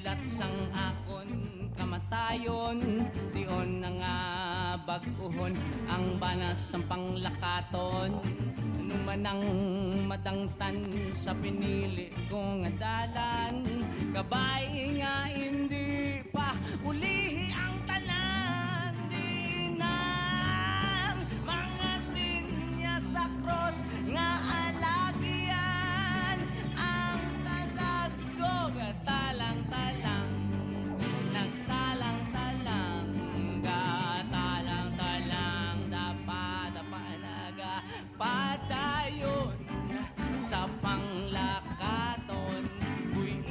Bulat sang akon kamatayon, diyon na nga baguhon ang banas ang panglakaton. Numanang madangtan sa pinili kong dalan, kabay nga hindi pa ulihi ang tanan. Di nang mga sinya sa cross nga alagyan, ang talagog talang-talang, nagtalang-talang, gatalang-talang, dapa-dapanaga padayon sa panglakaton. Uy,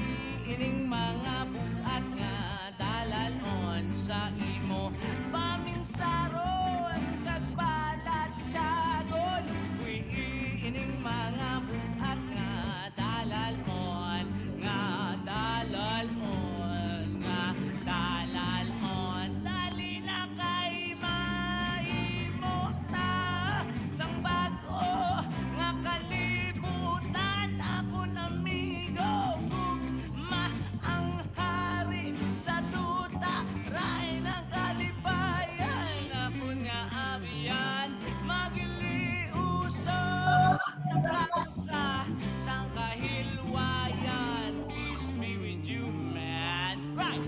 iining mga buhat nga dalalon sa imo paminsaron kag balat tiyagon. Uy, iining mga buhat nga dalalon, nga dalalon, nga dalalon. Dali na kay maimo ta sang bago nga kalibutan. Ako namigo gugma ang hari sa duta ray ng kalibayan. Ako nga abiyan magiliuso sa sang kahilwayan. Peace be with you, man. Right.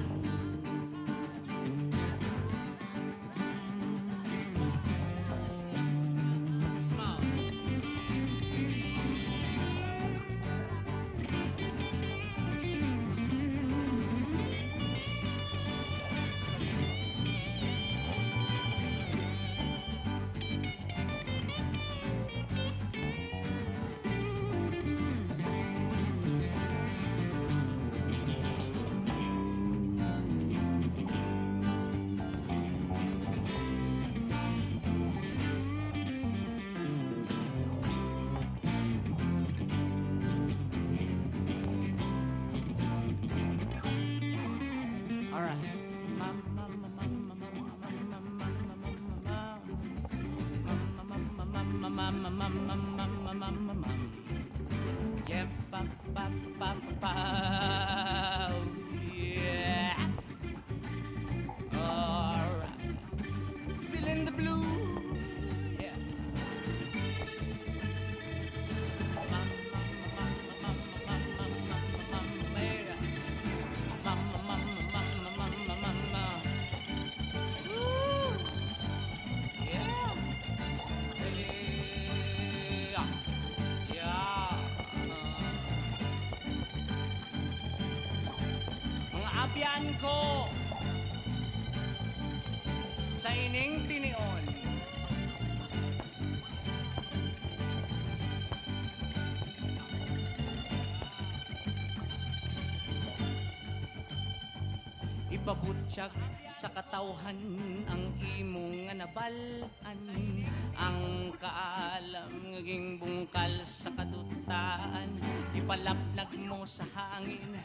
Yeah, ba ba ba ba. Yeah. All right. Feeling the blue. Yeah. Abyan ko sa ining tinion, ipabutsyag sa katawhan ang imong nga nabalan, ang kaalam ngaging bungkal sa kadutaan, ipalaplag mo sa hangin.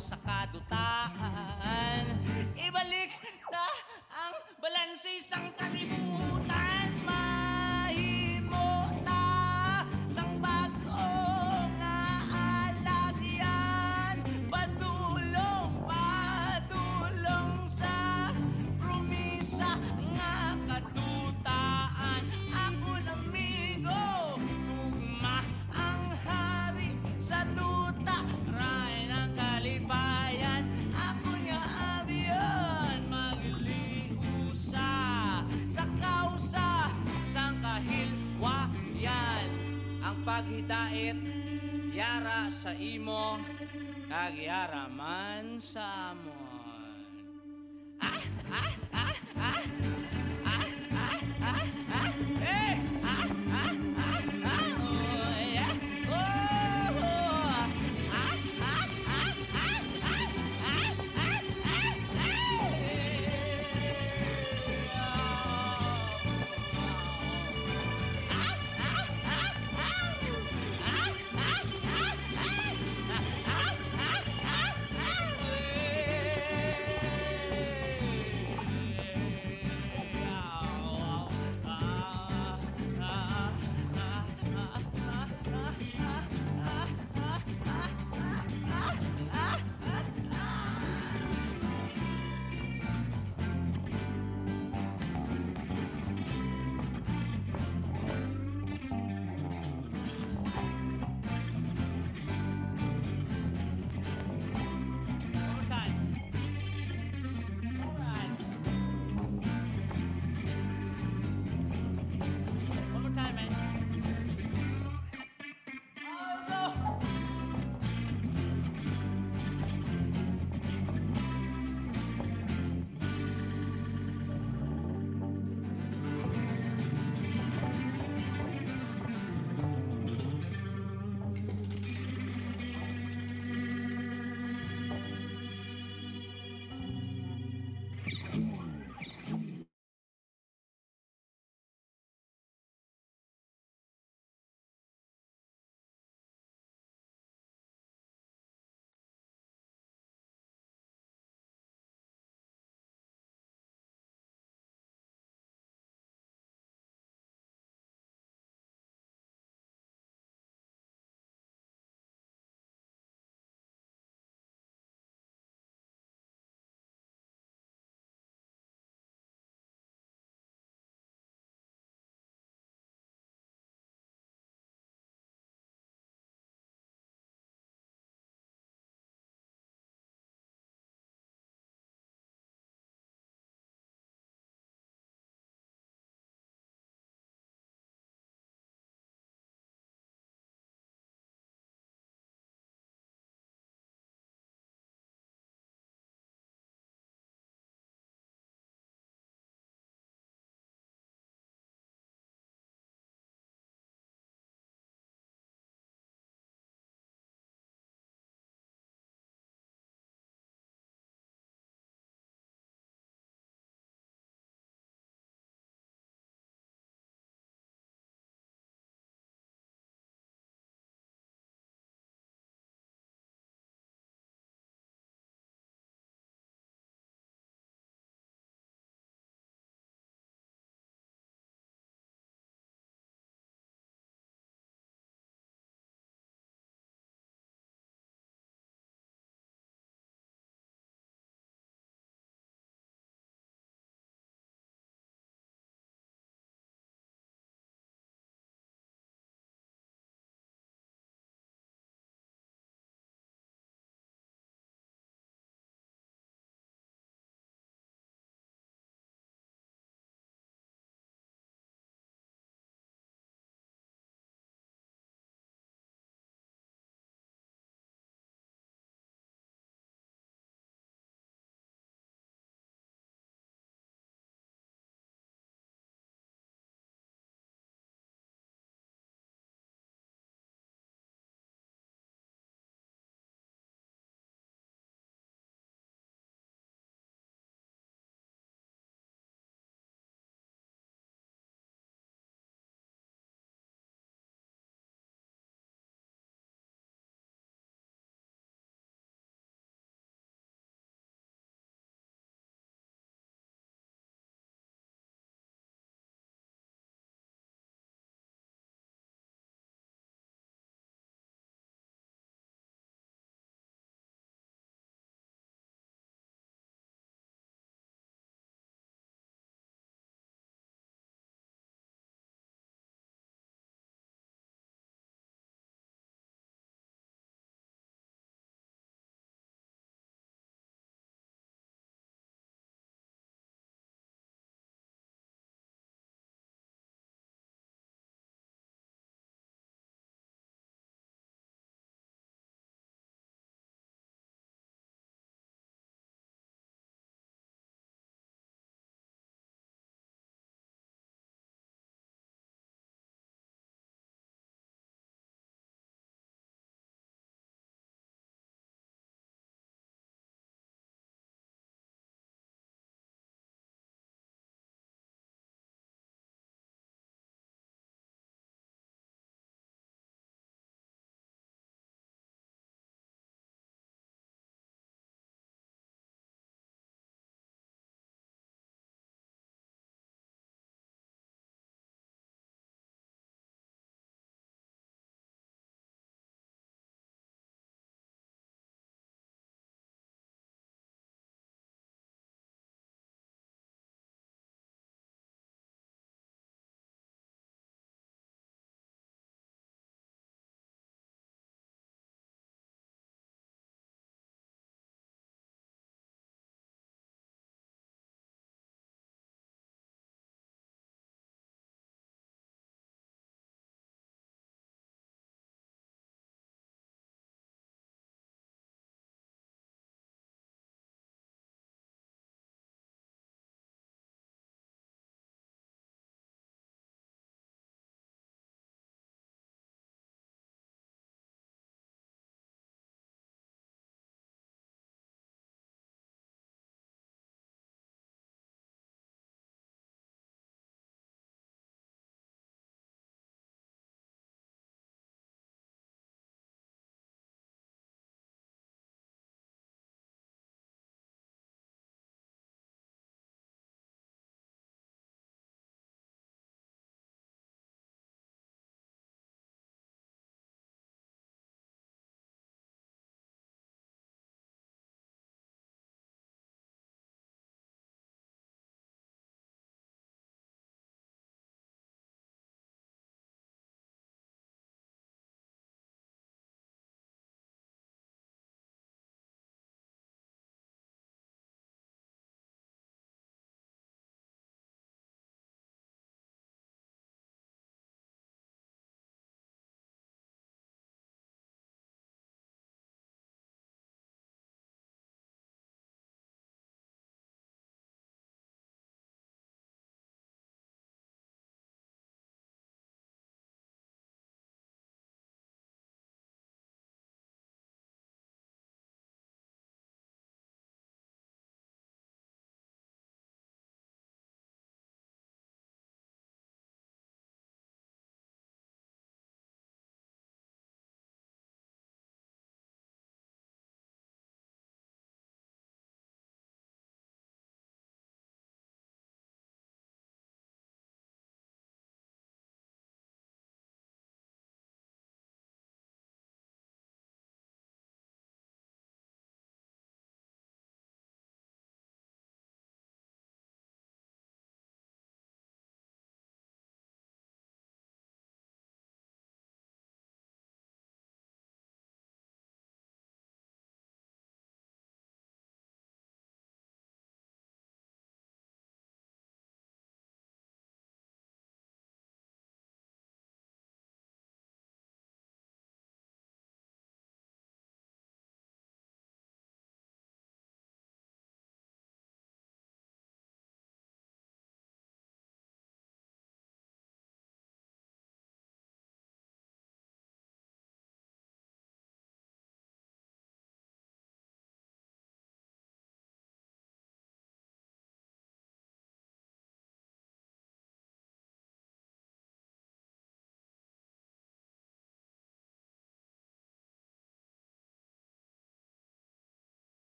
Sa kadutaan, ibalik ta ang balanse sang kalibutan. Mahimo ta sang bago nga alagyan, padulong sa promisa nga kadutaan. Ako lamigo gugma ang hari sa duta ray ng kalibayan. Ako nga abiyon magiliusa sa kausa sang kahilwayan. Ang paghidait yara sa imo kag yara man sa amon. Ah ah ah ah ah ah ah ah eh ah ah ah ah oh yeah oh ah ah ah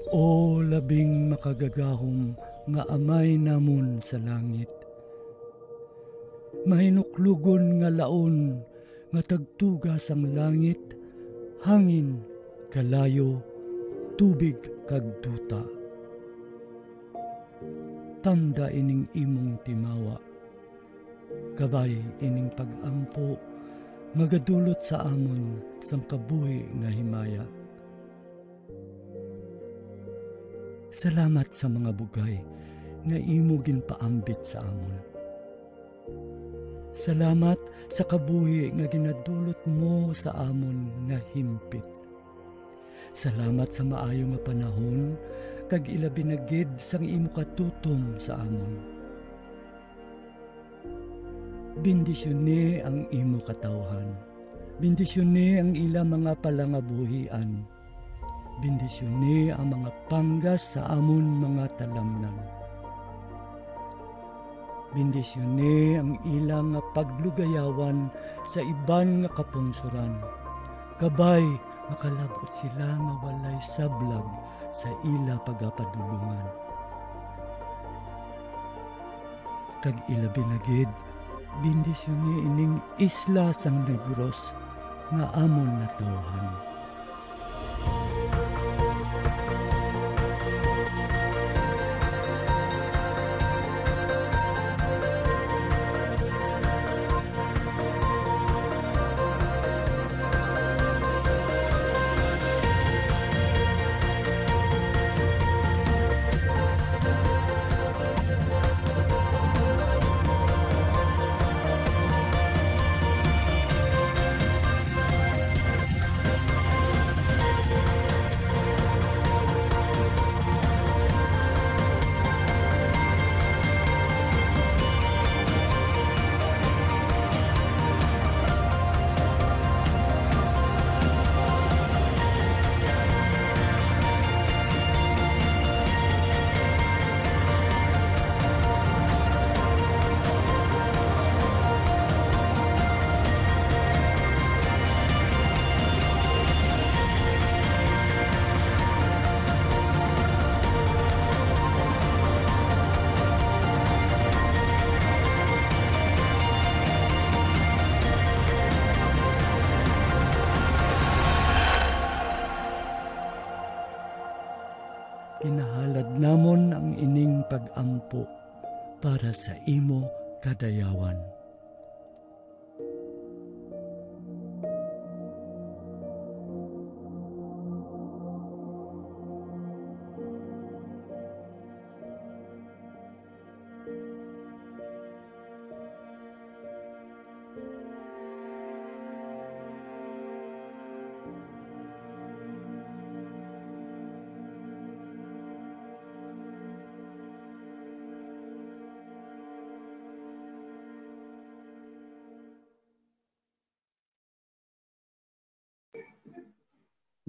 O labing makagagahom nga amay namon sa langit, mahinuklugon nga laon nga tagtugas ang langit, hangin, kalayo, tubig kag duta. Tanda ining imong timawa, kabay ining pag-ampo, magadulot sa amon sang kabuhi nga himaya. Salamat sa mga bugay nga imo ginpaambit sa amon. Salamat sa kabuhi nga ginadulot mo sa amon nga himpit. Salamat sa maayo nga panahon kag ilabi na gid sang imo katutom sa amon. Bendisyone ang imo katawhan. Bendisyone ang ila mga palangabuhian. Bendisyone ang mga panggas sa amon mga talamnan. Bendisyone ang ila nga paglugayawan sa iban nga kapungsuran. Kabay makalabot sila nga walay sablag sa ila pagapadulungan. Kag ila binagid, bendisyone ining isla sang Negros nga amon natawhan. Kinahalad namon ang ining pag-ampo para sa imo kadayawan.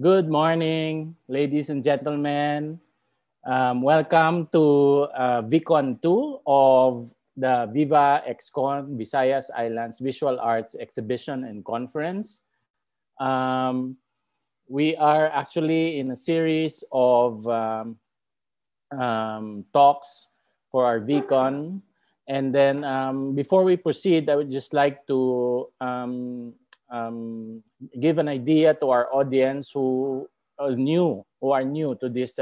Good morning, ladies and gentlemen. Welcome to VCon 2 of the Viva XCon Visayas Islands Visual Arts Exhibition and Conference. We are actually in a series of talks for our VCon. And then before we proceed, I would just like to give an idea to our audience who are new to these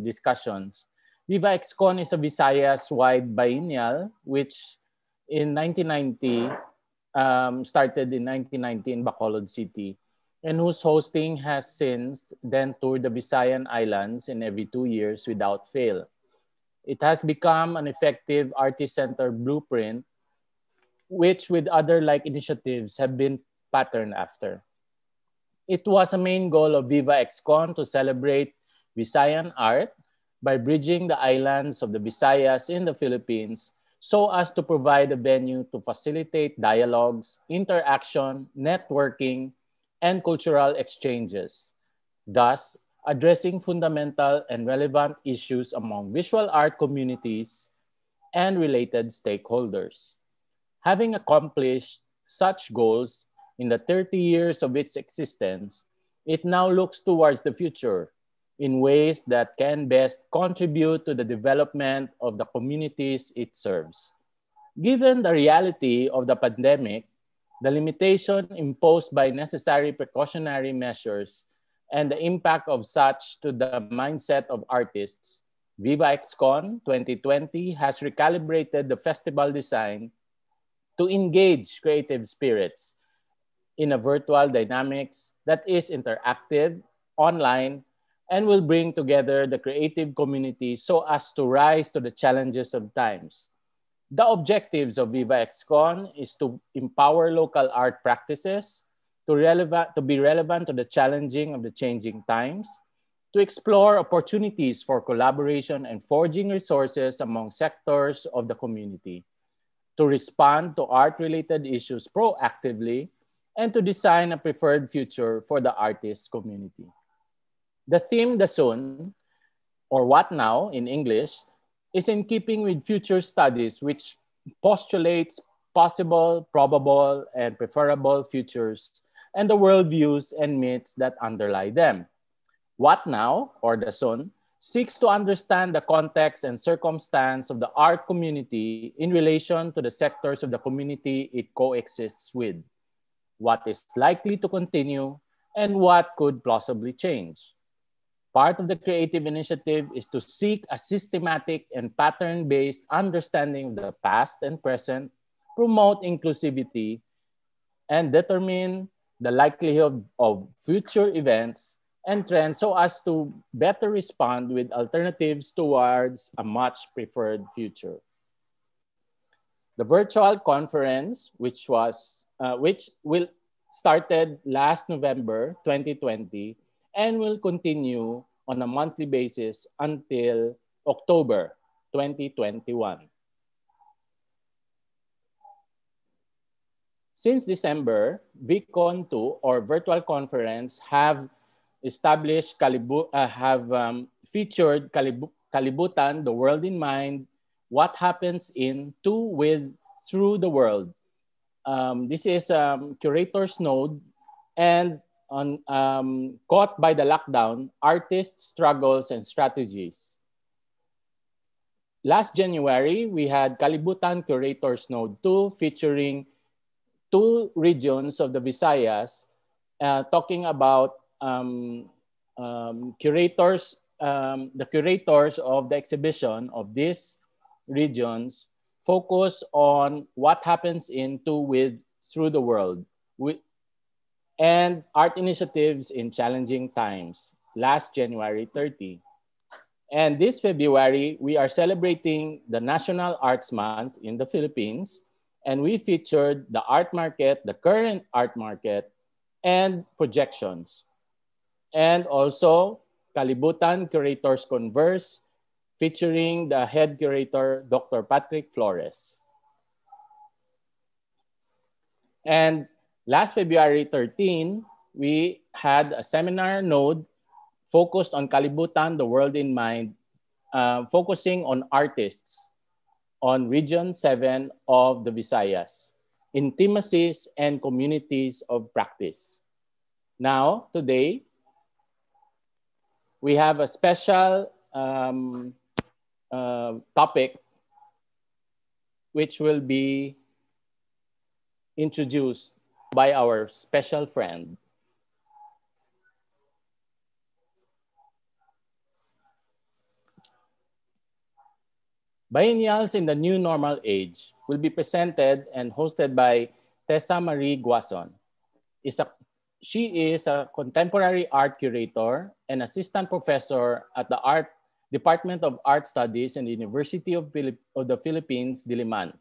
discussions. Viva XCon is a Visayas-wide biennial, which in 1990 started in 1990 in Bacolod City, and whose hosting has since then toured the Visayan Islands in every 2 years without fail. It has become an effective artist-centered blueprint which with other like initiatives have been patterned after. It was a main goal of Viva XCon to celebrate Visayan art by bridging the islands of the Visayas in the Philippines so as to provide a venue to facilitate dialogues, interaction, networking, and cultural exchanges, thus addressing fundamental and relevant issues among visual art communities and related stakeholders. Having accomplished such goals in the 30 years of its existence, it now looks towards the future in ways that can best contribute to the development of the communities it serves. Given the reality of the pandemic, the limitation imposed by necessary precautionary measures, and the impact of such to the mindset of artists, Viva XCon 2020 has recalibrated the festival design to engage creative spirits in a virtual dynamics that is interactive, online, and will bring together the creative community so as to rise to the challenges of times. The objectives of Viva XCon is to empower local art practices, to be relevant to the challenging of the changing times, to explore opportunities for collaboration and forging resources among sectors of the community, to respond to art-related issues proactively, and to design a preferred future for the artist community. The theme, the soon, or what now in English, is in keeping with future studies which postulates possible, probable, and preferable futures and the worldviews and myths that underlie them. What now, or the soon, seeks to understand the context and circumstance of the art community in relation to the sectors of the community it coexists with, what is likely to continue, and what could plausibly change. Part of the creative initiative is to seek a systematic and pattern-based understanding of the past and present, promote inclusivity, and determine the likelihood of future events and trends so as to better respond with alternatives towards a much preferred future. The virtual conference, which will started last November 2020 and will continue on a monthly basis until October 2021. Since December, VCon 2 or virtual conference have featured Kalibutan, The World in Mind, What Happens in, To, With, Through the World. This is curator's node and on caught by the lockdown, artists' struggles and strategies. Last January, we had Kalibutan Curators Node 2 featuring two regions of the Visayas talking about curators, the curators of the exhibition of these regions focus on what happens in, to, with, through the world, and art initiatives in challenging times, last January 30. And this February, we are celebrating the National Arts Month in the Philippines, and we featured the art market, the current art market, and projections. And also, Kalibutan Curators Converse, featuring the head curator, Dr. Patrick Flores. And last February 13, we had a seminar node focused on Kalibutan, The World in Mind, focusing on artists on Region 7 of the Visayas, intimacies and communities of practice. Now, today, we have a special topic which will be introduced by our special friend. Biennials in the New Normal Age will be presented and hosted by Tessa Marie Guason. She is a contemporary art curator and assistant professor at the Department of Art Studies in the University of the Philippines, Diliman.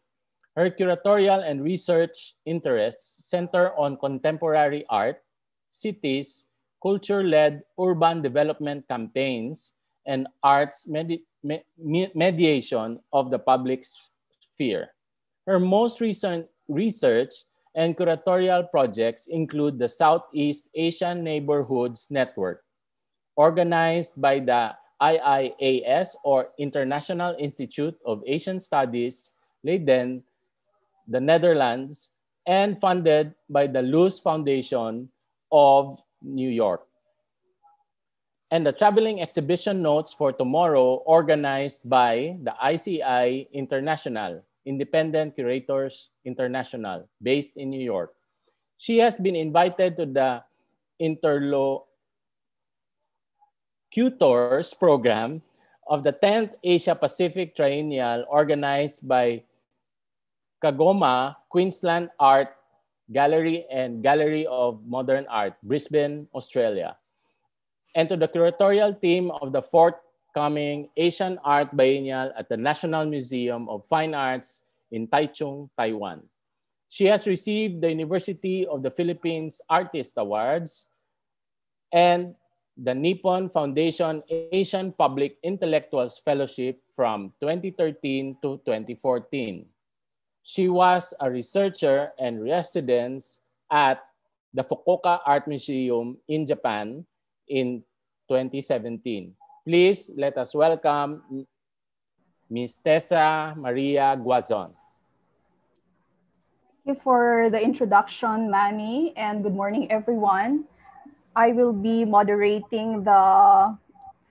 Her curatorial and research interests center on contemporary art, cities, culture-led urban development campaigns, and arts mediation of the public sphere. Her most recent research and curatorial projects include the Southeast Asian Neighborhoods Network, organized by the IIAS or International Institute of Asian Studies, Leiden, the Netherlands, and funded by the Luz Foundation of New York. and the traveling exhibition notes for tomorrow organized by the ICI International, Independent Curators International, based in New York. She has been invited to the Interlocutors program of the 10th Asia Pacific Triennial organized by Kagoma Queensland Art Gallery and Gallery of Modern Art, Brisbane, Australia, and to the curatorial team of the forthcoming Asian Art Biennial at the National Museum of Fine Arts in Taichung, Taiwan. She has received the University of the Philippines Artist Awards and the Nippon Foundation Asian Public Intellectuals Fellowship from 2013 to 2014. She was a researcher and resident at the Fukuoka Art Museum in Japan in 2017. Please let us welcome Ms. Tessa Maria Guazon. Thank you for the introduction, Manny, and good morning, everyone. I will be moderating the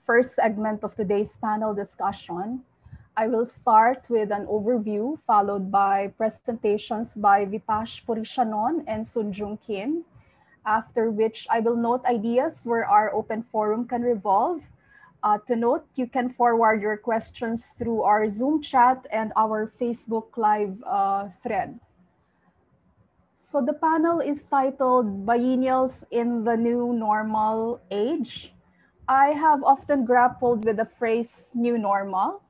first segment of today's panel discussion. I will start with an overview, followed by presentations by Vipash Purishanon and Sunjung Kim, after which I will note ideas where our open forum can revolve. To note, you can forward your questions through our Zoom chat and our Facebook Live thread. So the panel is titled Biennials in the New Normal Age. I have often grappled with the phrase new normal,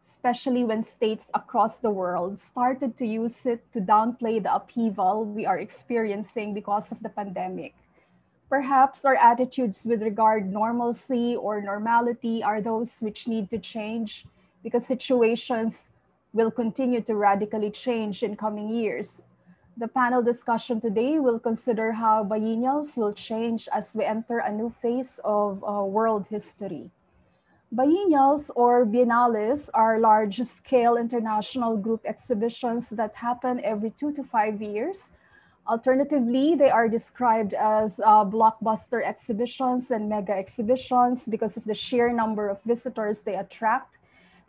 especially when states across the world started to use it to downplay the upheaval we are experiencing because of the pandemic. Perhaps our attitudes with regard normalcy or normality are those which need to change because situations will continue to radically change in coming years. The panel discussion today will consider how biennials will change as we enter a new phase of world history. Biennials or biennales are large-scale international group exhibitions that happen every 2 to 5 years. Alternatively, they are described as blockbuster exhibitions and mega exhibitions because of the sheer number of visitors they attract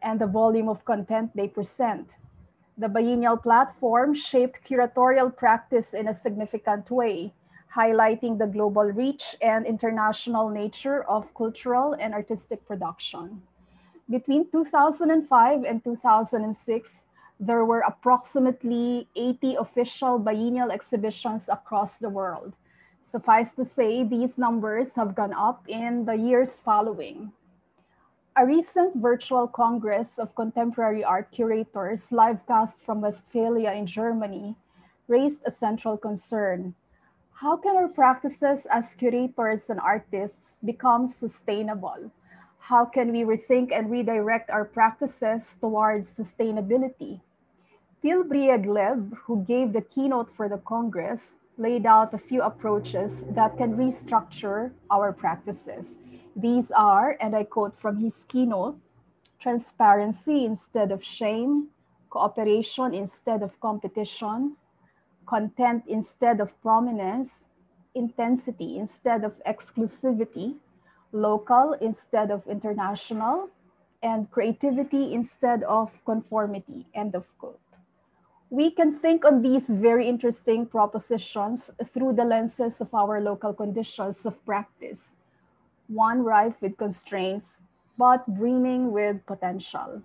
and the volume of content they present. The biennial platform shaped curatorial practice in a significant way, highlighting the global reach and international nature of cultural and artistic production. Between 2005 and 2006, there were approximately 80 official biennial exhibitions across the world. Suffice to say, these numbers have gone up in the years following. A recent virtual Congress of Contemporary Art Curators, livecast from Westphalia in Germany, raised a central concern. How can our practices as curators and artists become sustainable? How can we rethink and redirect our practices towards sustainability? Till Brieglev, who gave the keynote for the Congress, laid out a few approaches that can restructure our practices. These are, and I quote from his keynote, transparency instead of shame, cooperation instead of competition, content instead of prominence, intensity instead of exclusivity, local instead of international, and creativity instead of conformity, end of quote. We can think on these very interesting propositions through the lenses of our local conditions of practice, one rife with constraints, but brimming with potential.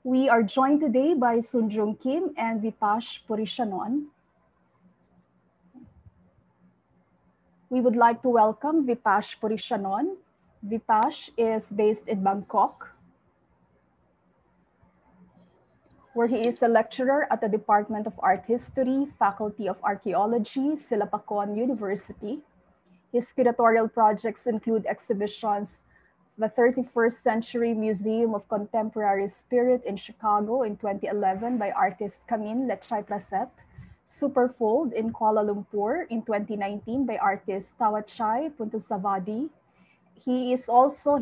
We are joined today by Sunjung Kim and Vipash Purishanon. We would like to welcome Vipash Purishanon. Vipash is based in Bangkok, where he is a lecturer at the Department of Art History, Faculty of Archaeology, Silpacorn University. His curatorial projects include exhibitions, the 31st Century Museum of Contemporary Spirit in Chicago in 2011 by artist Camille Lechay Plaset, Superfold in Kuala Lumpur in 2019 by artist Tawachai Puntusavadi. He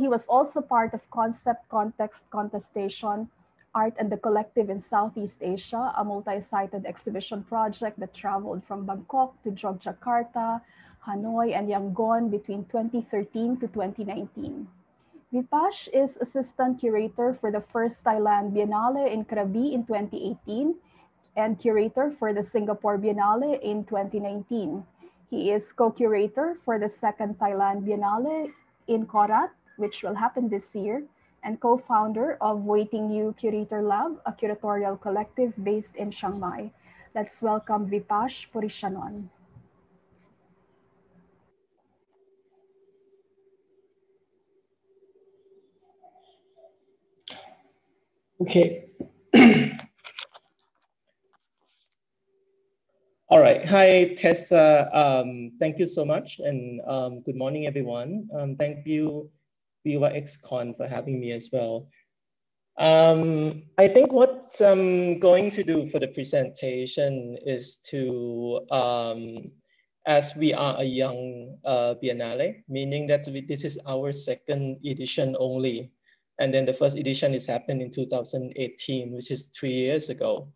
was also part of Concept Context Contestation, Art and the Collective in Southeast Asia, a multi-sited exhibition project that traveled from Bangkok to Yogyakarta, Hanoi, and Yangon between 2013 to 2019. Vipash is assistant curator for the first Thailand Biennale in Krabi in 2018 and curator for the Singapore Biennale in 2019. He is co-curator for the second Thailand Biennale in Korat, which will happen this year, and co-founder of Waiting You Curator Lab, a curatorial collective based in Chiang Mai. Let's welcome Vipash Purishanon. Okay. All right. Hi, Tessa. Thank you so much. And good morning, everyone. Thank you, Viva XCon, for having me as well. I think what I'm going to do for the presentation is to, as we are a young Biennale, meaning that this is our second edition only. And then the first edition is happened in 2018, which is 3 years ago.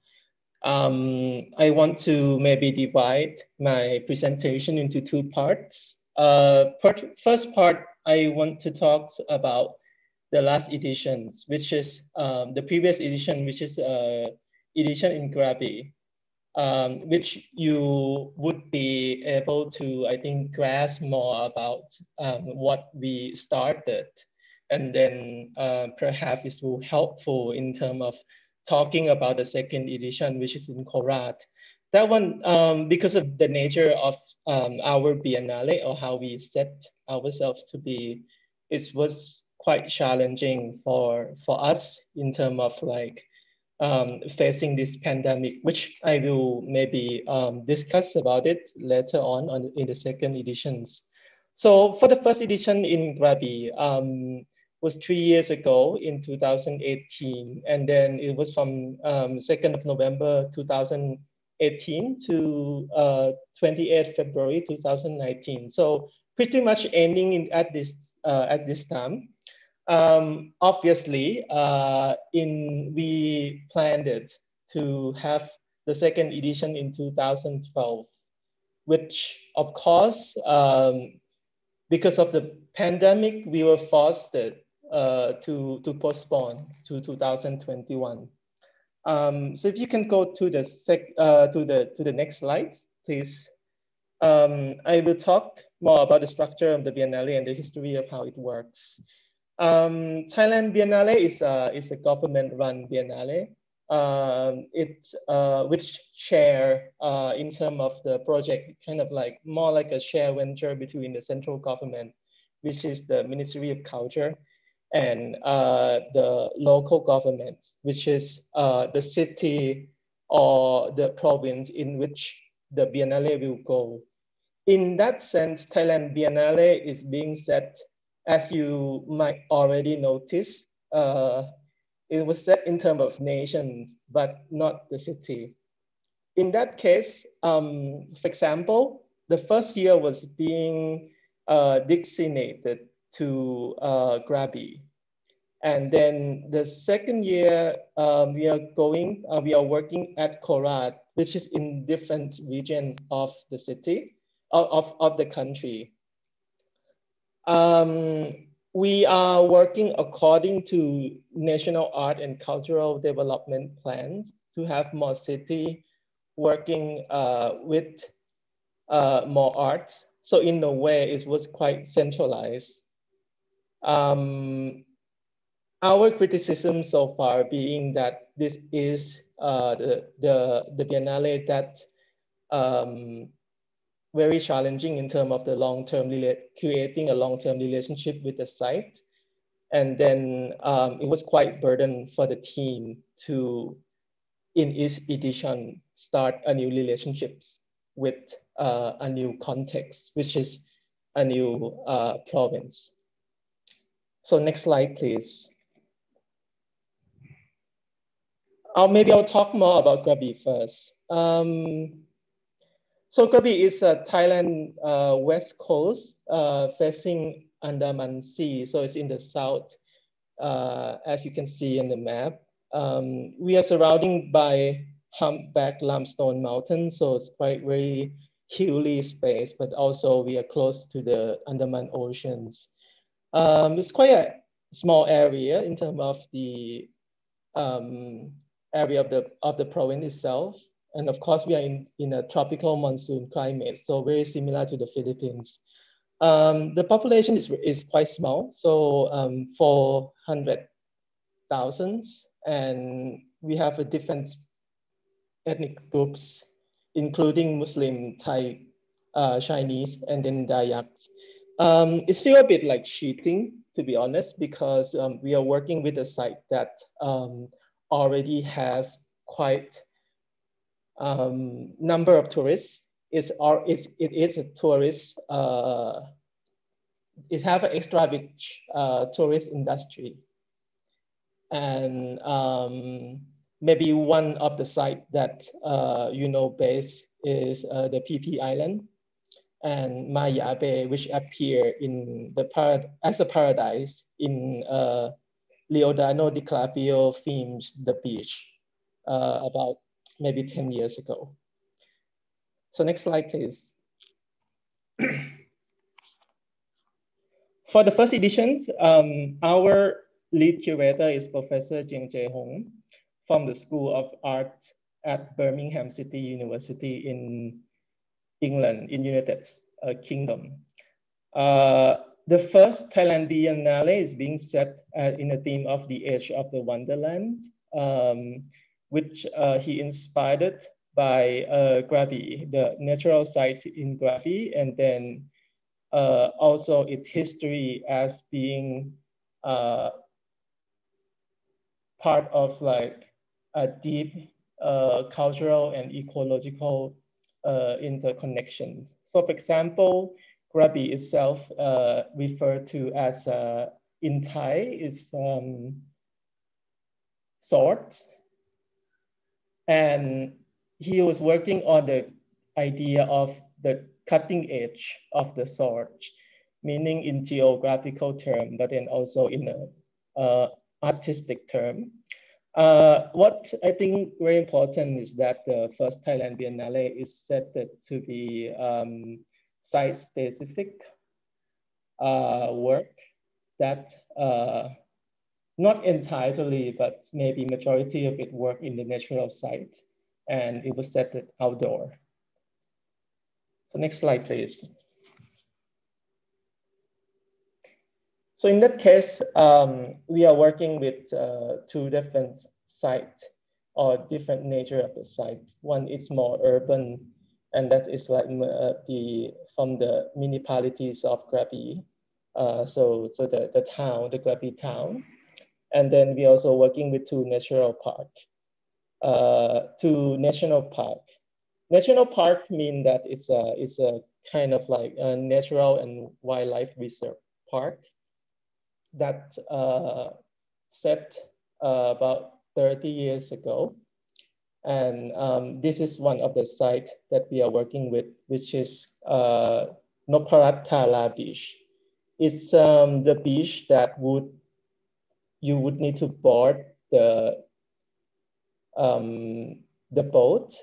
I want to maybe divide my presentation into two parts. First part, I want to talk about the last editions, which is the previous edition, which is edition in Krabi, which you would be able to, I think, grasp more about what we started. And then perhaps it will helpful in terms of talking about the second edition, which is in Korat. That one, because of the nature of our Biennale or how we set ourselves to be, it was quite challenging for us in terms of like facing this pandemic, which I will maybe discuss about it later on in the second editions. So for the first edition in Krabi, was 3 years ago in 2018. And then it was from 2nd of November 2018 to 28th February 2019. So pretty much aiming at this time. Obviously, we planned it to have the second edition in 2012, which of course, because of the pandemic, we were forced to postpone to 2021. So if you can go to the next slide, please. I will talk more about the structure of the Biennale and the history of how it works. Thailand Biennale is a government-run Biennale. Which share in terms of the project, kind of like more like a share venture between the central government, which is the Ministry of Culture, and the local government, which is the city or the province in which the Biennale will go. In that sense, Thailand Biennale is being set, as you might already notice, it was set in terms of nations, but not the city. In that case, for example, the first year was being designated to Krabi. And then the second year, we are working at Korat, which is in different region of the city, of the country. We are working according to National Art and Cultural Development Plans to have more city working with more arts. So in a way, it was quite centralized. Our criticism so far being that this is the Biennale that very challenging in terms of the long-term, creating a long-term relationship with the site. And then it was quite burden for the team to, in each edition, start a new relationships with a new context, which is a new province. So next slide, please. Maybe I'll talk more about Krabi first. So Krabi is a Thailand west coast facing Andaman Sea. So it's in the south, as you can see in the map. We are surrounded by humpback limestone mountains. So it's quite very hilly space, but also we are close to the Andaman Oceans. It's quite a small area in terms of the area of the province itself. And of course, we are in a tropical monsoon climate, so very similar to the Philippines. The population is quite small, so 400,000, and we have a different ethnic groups, including Muslim, Thai, Chinese, and then Dayaks. It's still a bit like cheating, to be honest, because we are working with a site that already has quite number of tourists. It is a tourist, it have an extra big tourist industry. And maybe one of the site that base is the PP Island and Maya Bay, which appear in the as a paradise in Leonardo DiCaprio films The Beach about maybe 10 years ago. So next slide, please. For the first edition, our lead curator is Professor Jing Jae Hong from the School of Art at Birmingham City University in England, in United Kingdom. The first Thailand Biennale is being set in a theme of the Edge of the Wonderland, which he inspired by Krabi, the natural site in Krabi, and then also its history as being part of like a deep cultural and ecological interconnections. So for example, Krabi itself referred to as in Thai is sword. And he was working on the idea of the cutting edge of the sword, meaning in geographical term, but then also in a artistic term. What I think very important is that the first Thailand Biennale is set to be site-specific work that not entirely, but maybe majority of it work in the natural site, and it was set outdoor. So next slide, please. So in that case, we are working with two different sites or different nature of the site. One is more urban, and that is like from the municipalities of Krabi. So the town, the Krabi town. And then we also working with two national park. National park mean that it's a kind of like a natural and wildlife reserve park that set about 30 years ago. And this is one of the sites that we are working with, which is Noparatala Beach. It's the beach that you would need to board the boat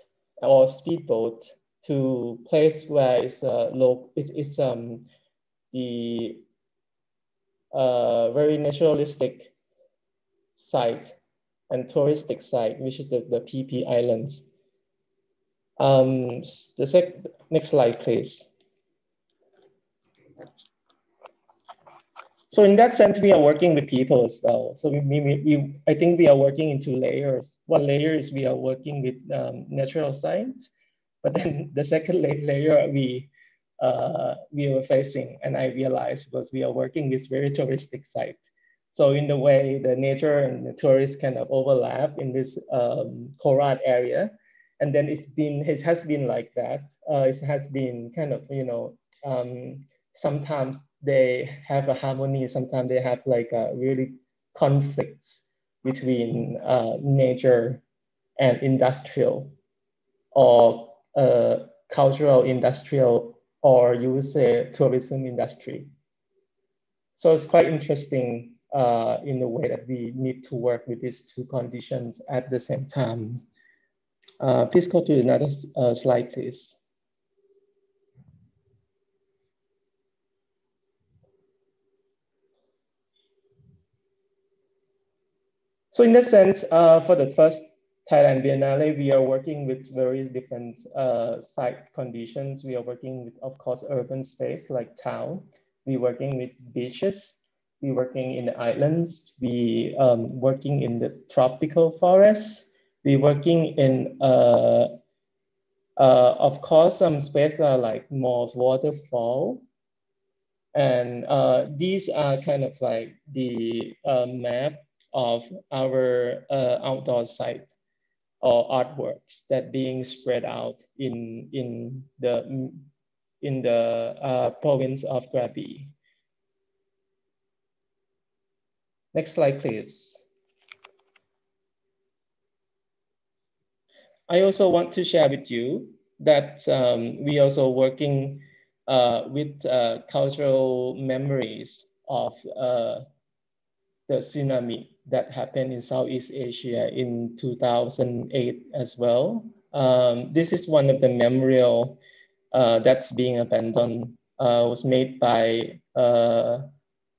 or speedboat to place where it's the very naturalistic site and touristic site, which is the PP Islands. Next slide, please. So in that sense, we are working with people as well. So I think we are working in two layers. One layer is we are working with natural science, but then the second layer we were facing, and I realized was we are working with very touristic site. So in the way, the nature and the tourists kind of overlap in this Korat area. And then it has been like that. It has been kind of, sometimes they have a harmony, sometimes they have like really conflicts between nature and industrial, or cultural industrial, or you would say tourism industry. So it's quite interesting in the way that we need to work with these two conditions at the same time. Please go to another slide, please. So in that sense, for the first Thailand Biennale, we are working with various different site conditions. We are working with, of course, urban space like town. We're working with beaches. We're working in the islands. We working in the tropical forests. We're working in, of course, some space are like more waterfall. And these are kind of like the map of our outdoor site or artworks that being spread out in the province of Krabi. Next slide, please. I also want to share with you that we also working with cultural memories of the tsunami that happened in Southeast Asia in 2008 as well. This is one of the memorial that's being abandoned, was made by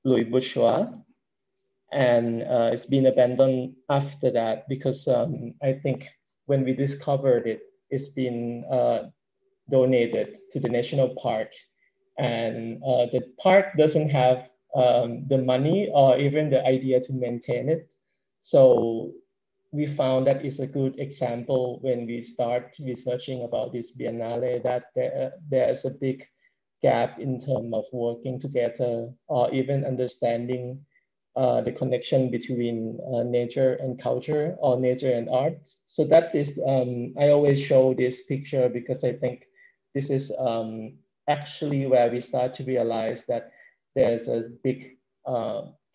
Louis Bourgeois. And it's been abandoned after that because I think when we discovered it, it's been donated to the national park. And the park doesn't have the money or even the idea to maintain it. So we found that it's a good example when we start researching about this Biennale that there is a big gap in terms of working together or even understanding the connection between nature and culture or nature and art. So that is, I always show this picture because I think this is actually where we start to realize that there's a big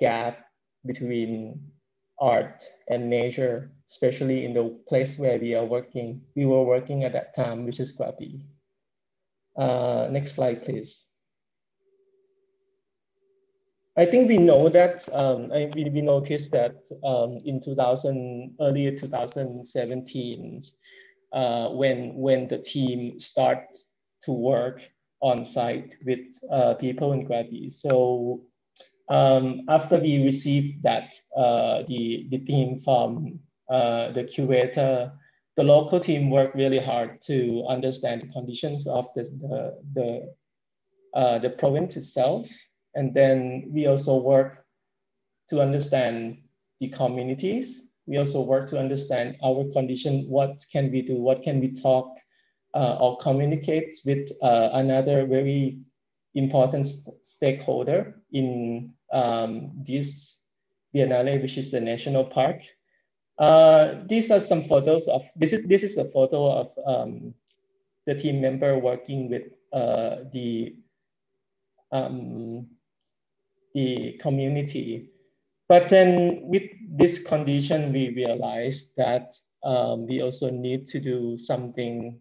gap between art and nature, especially in the place where we are working. We were working at that time, which is Krabi. Next slide, please. I think we know that, we noticed that in early 2017, when the team start to work on site with people in Krabi. So after we received that, the team from the curator, the local team worked really hard to understand the conditions of the province itself. And then we also work to understand the communities. We also work to understand our condition, what can we do, what can we talk or communicate with another very important stakeholder in this Biennale, which is the national park. These are some photos of, this is a photo of the team member working with the community. But then with this condition, we realized that we also need to do something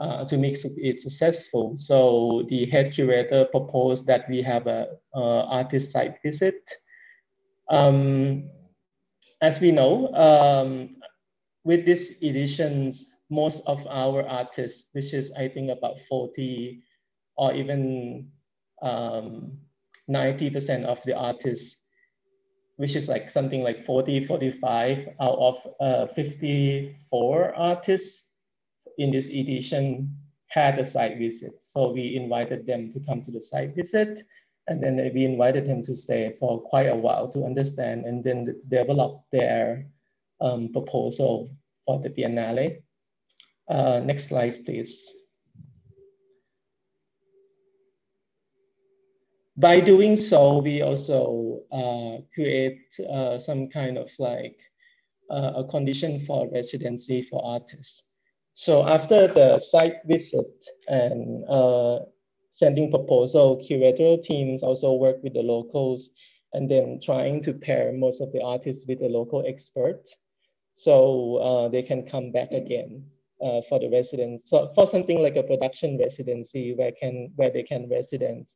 to make it successful. So the head curator proposed that we have a artist site visit. As we know, with these editions, most of our artists, which is I think about 40 or even 90% of the artists, which is like something like 40, 45 out of 54 artists in this edition had a site visit. So we invited them to come to the site visit, and then we invited them to stay for quite a while to understand and then develop their proposal for the Biennale. Next slide, please. By doing so, we also create some kind of like a condition for residency for artists. So after the site visit and sending proposal, curatorial teams also work with the locals and then trying to pair most of the artists with a local expert. So they can come back again for the residents. So for something like a production residency where they can residence,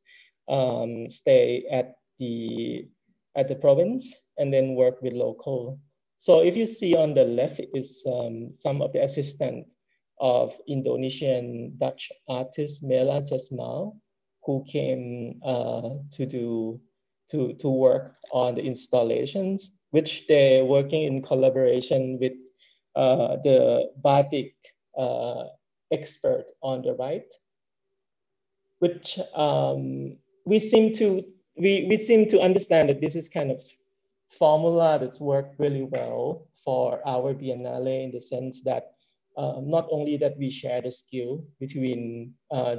stay at the province and then work with local. So if you see on the left is some of the assistants of Indonesian Dutch artist Mela Jasmal, who came to work on the installations. which they're working in collaboration with the batik expert on the right, which we seem to understand that this is kind of formula that's worked really well for our Biennale in the sense that not only that we share the skill between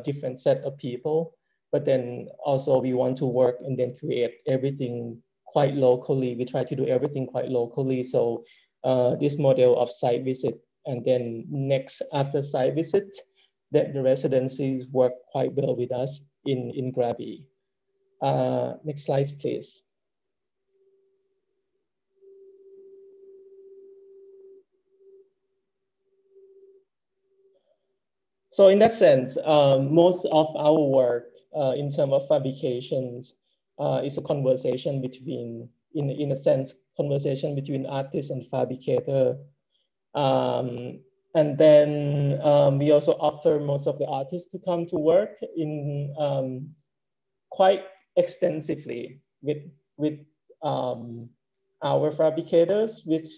different set of people, but then also we want to work and then create everything quite locally. We try to do everything quite locally. So this model of site visit, and then next after site visit, that the residencies work quite well with us in Krabi. Next slide, please. So in that sense, most of our work in terms of fabrications is a conversation between, in a sense, conversation between artist and fabricator. And then we also offer most of the artists to come to work in quite extensively with our fabricators, with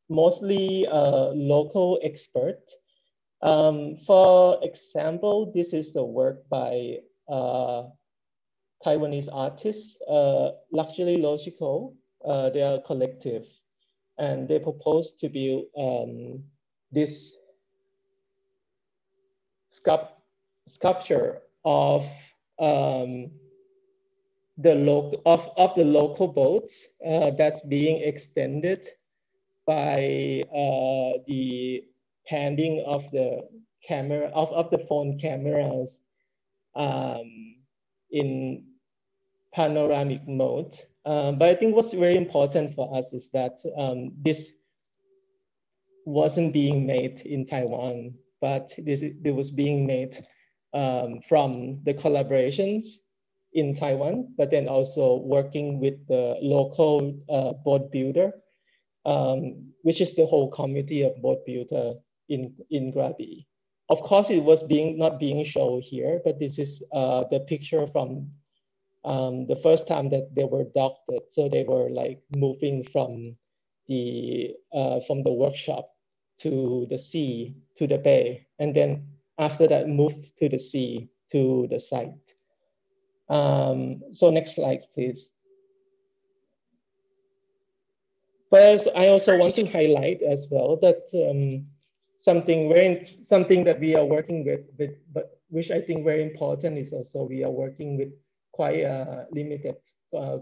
mostly local experts. For example, this is a work by Taiwanese artists, Luxury Logical. They are a collective, and they propose to build this sculpture of the local boats that's being extended by the handing of the camera of the phone cameras in panoramic mode. But I think what's very important for us is that this wasn't being made in Taiwan, but it was being made from the collaborations in Taiwan, but then also working with the local boat builder, which is the whole community of boat builder in Krabi. Of course, it was not being shown here, but this is the picture from the first time that they were docked. So they were like moving from the workshop to the sea, to the bay, and then after that moved to the sea, to the site. So next slide, please. But I also want to highlight as well that something that we are working with, but which I think very important is also we are working with quite limited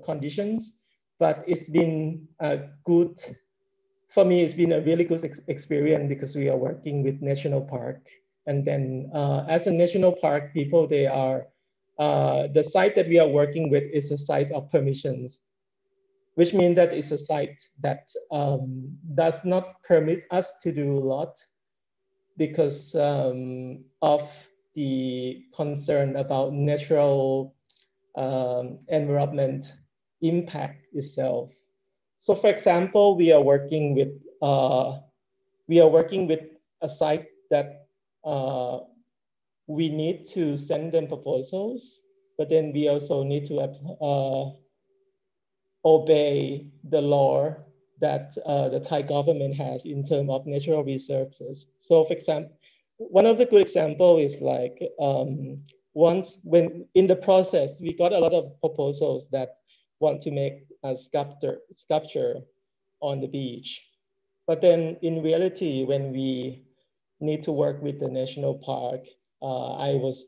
conditions, but it's been a good, for me, it's been a really good experience because we are working with national park. And then as a national park people, they are, the site that we are working with is a site of permissions, which means that it's a site that does not permit us to do a lot because of the concern about natural environment impact itself. So for example, we are working with a site that we need to send them proposals, but then we also need to obey the law that the Thai government has in terms of natural resources. So for example, one of the good example is like once when in the process, we got a lot of proposals that want to make a sculpture on the beach. But then in reality, when we need to work with the national park, I was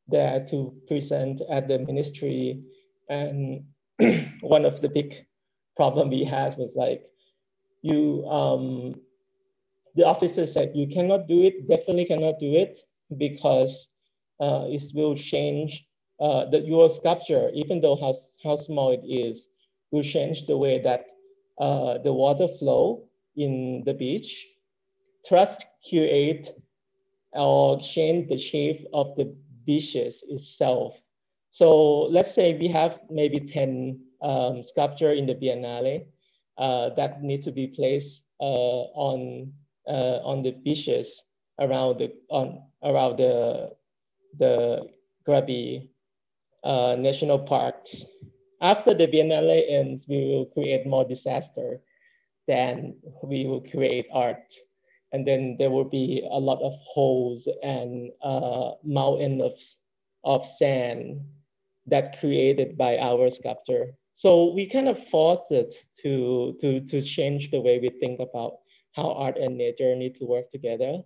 there to present at the ministry, and one of the big problem we had was like, the officer said, you cannot do it, definitely cannot do it, because it will change your sculpture, even though how small it is, will change the way that the water flow in the beach, thus create or change the shape of the beaches itself. So let's say we have maybe 10 sculpture in the Biennale that need to be placed on the beaches around the Krabi national parks. After the Biennale ends, we will create more disaster then we will create art. And then there will be a lot of holes and mountain of sand that created by our sculptor. So we kind of force it to change the way we think about how art and nature need to work together.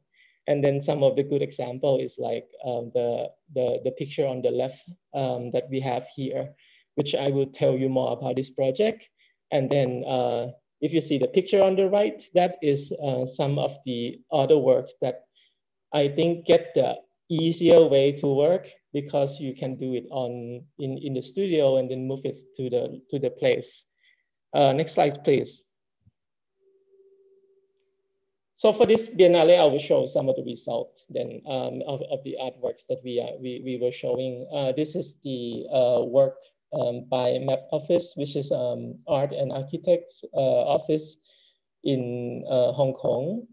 And then some of the good example is like the picture on the left that we have here, which I will tell you more about this project. And then if you see the picture on the right, that is some of the other works that I think get the easier way to work because you can do it in the studio and then move it to the place. Next slide, please. So for this Biennale, I will show some of the results then of the artworks that we were showing. This is the work by Map Office, which is art and architects office in Hong Kong.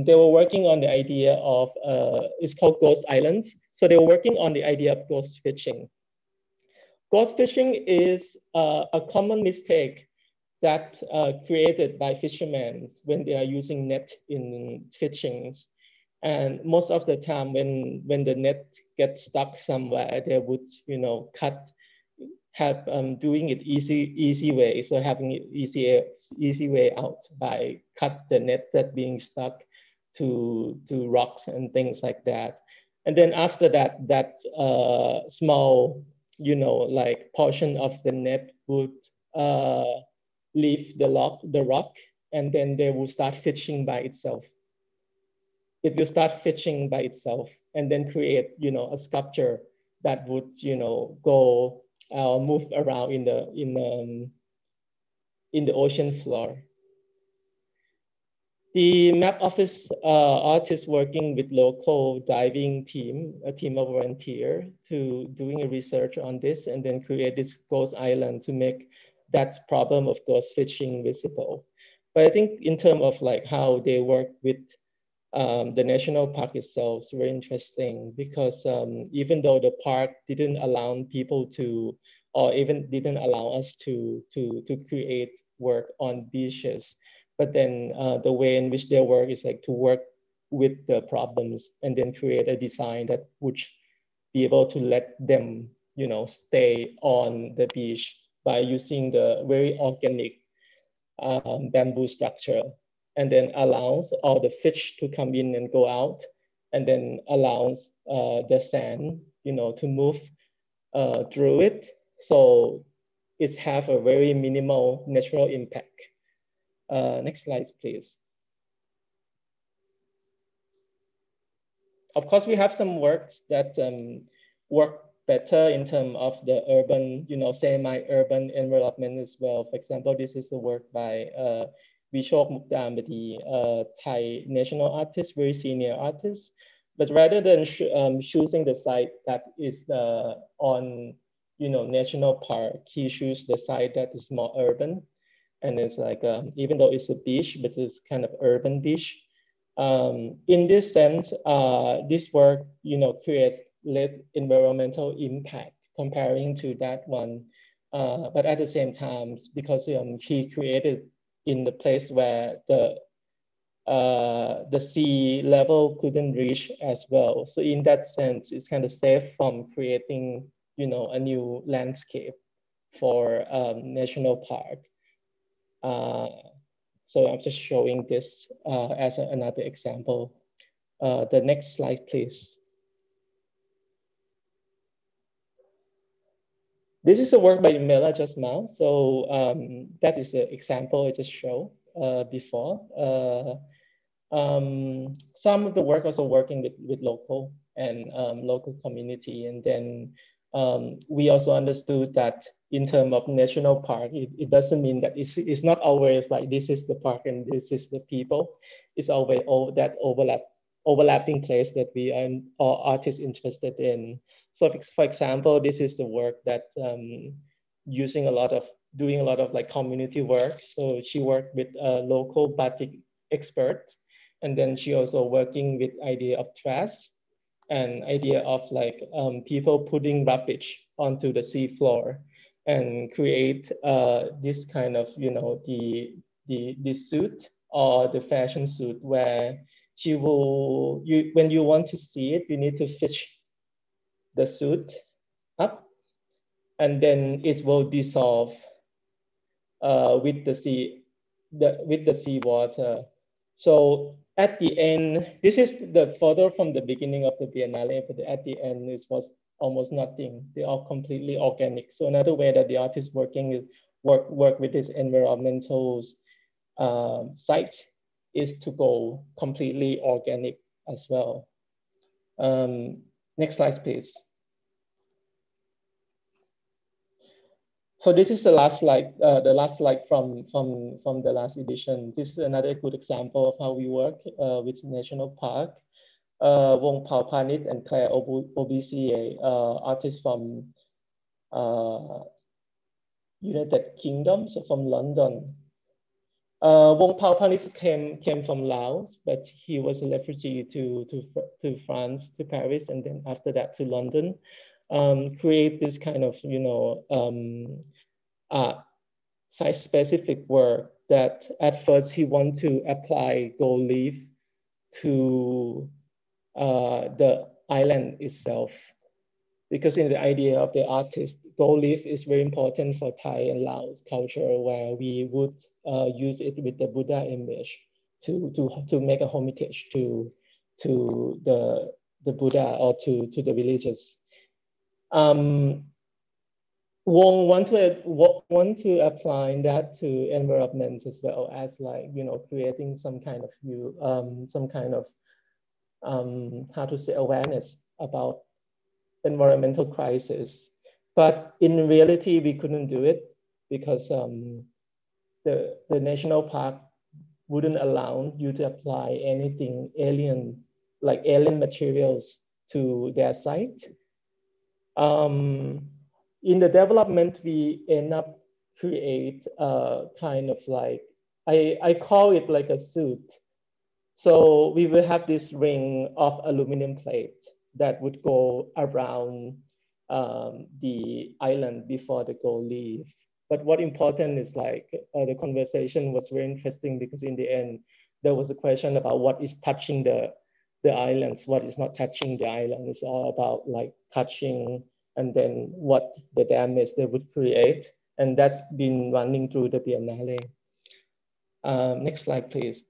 They were working on the idea of, it's called Ghost Islands. So they were working on the idea of ghost fishing. Ghost fishing is a common mistake that created by fishermen when they are using net in fishings. And most of the time when the net gets stuck somewhere, they would, doing it easy way. So having it easy way out by cut the net that being stuck to rocks and things like that. And then after that, small, like portion of the net would leave the rock, and then they will start fishing by itself. It will start fishing by itself, and then create, a sculpture that would, go move around in the ocean floor. The Map Office artists working with local diving team, a team of volunteers, to doing a research on this and then create this ghost island to make that problem of ghost fishing visible. But I think in terms of like how they work with the national park itself is very interesting because even though the park didn't allow people to, or even didn't allow us to create work on beaches, but then the way in which they work is like to work with the problems and then create a design that would be able to let them, stay on the beach by using the very organic bamboo structure, and then allows all the fish to come in and go out, and then allows the sand, to move through it. So it have a very minimal natural impact. Next slide, please. Of course, we have some works that work better in terms of the urban, semi-urban environment as well. For example, this is the work by Vishok Mukdambadi, Thai national artist, very senior artist. But rather than choosing the site that is on, national park, he chose the site that is more urban. And it's like, even though it's a beach, but it's kind of urban beach. In this sense, this work, creates less environmental impact comparing to that one. But at the same time, because he created in the place where the sea level couldn't reach as well. So in that sense, it's kind of safe from creating, a new landscape for national park. So I'm just showing this as another example. The next slide, please. This is a work by Mela just now. So that is the example I just showed before. Some of the work also working with local and local community. And then we also understood that in terms of national park, it doesn't mean that it's not always like this is the park and this is the people. It's always all that overlapping place that we are all artists interested in. So for example, this is the work that doing a lot of like community work. So she worked with local batik experts, and then she also working with idea of trash and idea of like people putting rubbish onto the sea floor and create this kind of, the the suit or the fashion suit, where she will, when you want to see it, you need to fish the suit up, and then it will dissolve with the seawater. So at the end, this is the photo from the beginning of the Biennale, but at the end it was almost nothing. They are completely organic. So another way that the artist working is work with this environmental site is to go completely organic as well. Next slide, please. So this is the last slide from the last edition. This is another good example of how we work with National Park. Wong Pao Panit and Claire Obca, artists from United Kingdom, so from London. Wong Pao Panit came from Laos, but he was a refugee to France, to Paris, and then after that to London. Create this kind of, site-specific work that at first he wanted to apply gold leaf to the island itself. Because in the idea of the artist, gold leaf is very important for Thai and Laos culture, where we would use it with the Buddha image to make a homage to the Buddha or to the villages. Wong want to apply that to environment as well as, like, creating some kind of how to say, awareness about environmental crisis. But in reality, we couldn't do it because the national park wouldn't allow you to apply anything alien, like alien materials to their site. In the development, we end up create a kind of like, I call it like a suit. So we will have this ring of aluminum plate that would go around the island before the gold leaf. But what important is, like, the conversation was very interesting, because in the end, there was a question about what is touching the islands, what is not touching the island. It's all about, like, touching, and then what the damage they would create. And that's been running through the Biennale. Next slide, please.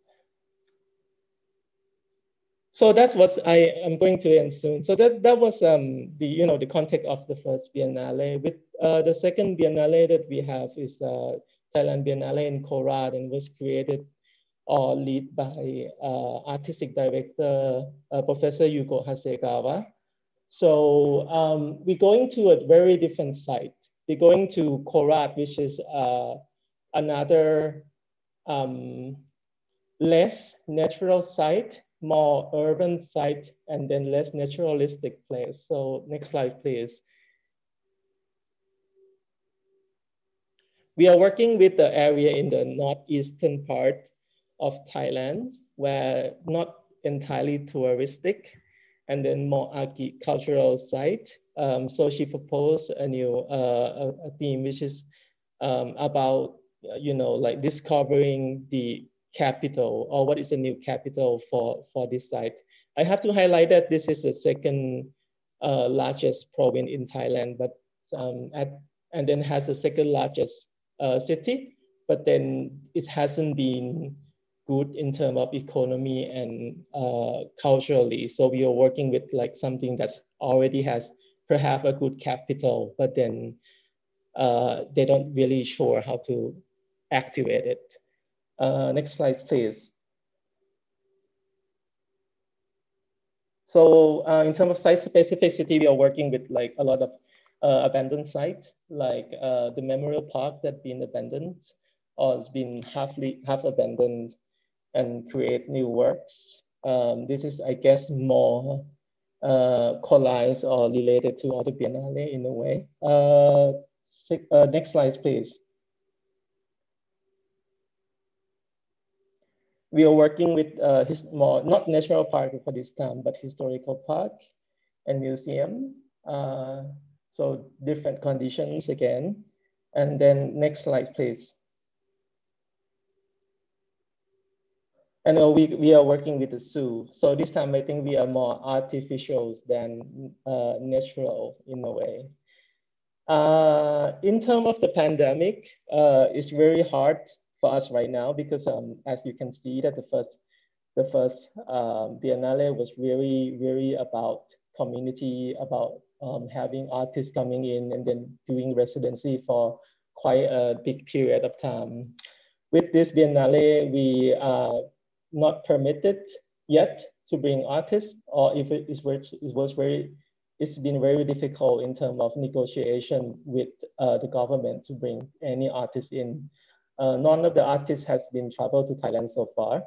So that's what I am going to end soon. So that was the context of the first Biennale. With the second Biennale that we have is Thailand Biennale in Korat, and was created or led by artistic director Professor Yuko Hasegawa. So we're going to a very different site. We're going to Korat, which is another less natural site, more urban site, and then less naturalistic place. So next slide, please. We are working with the area in the northeastern part of Thailand, where not entirely touristic, and then more agricultural site. So she proposed a new a theme, which is about, like discovering the capital, or what is the new capital for this site. I have to highlight that this is the second largest province in Thailand, but and then has the second largest city, but then it hasn't been good in terms of economy and culturally. So we are working with, like, something that's already has perhaps a good capital, but then they don't really sure how to activate it. Next slide, please. So in terms of site specificity, we are working with, like, a lot of abandoned sites, like the memorial park that's been abandoned or has been half abandoned, and create new works. This is, I guess, more collized or related to other Biennale in a way. Next slide, please. We are working with more, not national park for this time, but historical park and museum. So different conditions again. And then next slide, please. I know we are working with the zoo. So this time I think we are more artificial than natural in a way. In terms of the pandemic, it's very hard for us right now because as you can see that the first Biennale was very about community, about having artists coming in and then doing residency for quite a big period of time. With this Biennale, we are not permitted yet to bring artists, or if it's been very difficult in terms of negotiation with the government to bring any artists in. None of the artists has been traveled to Thailand so far.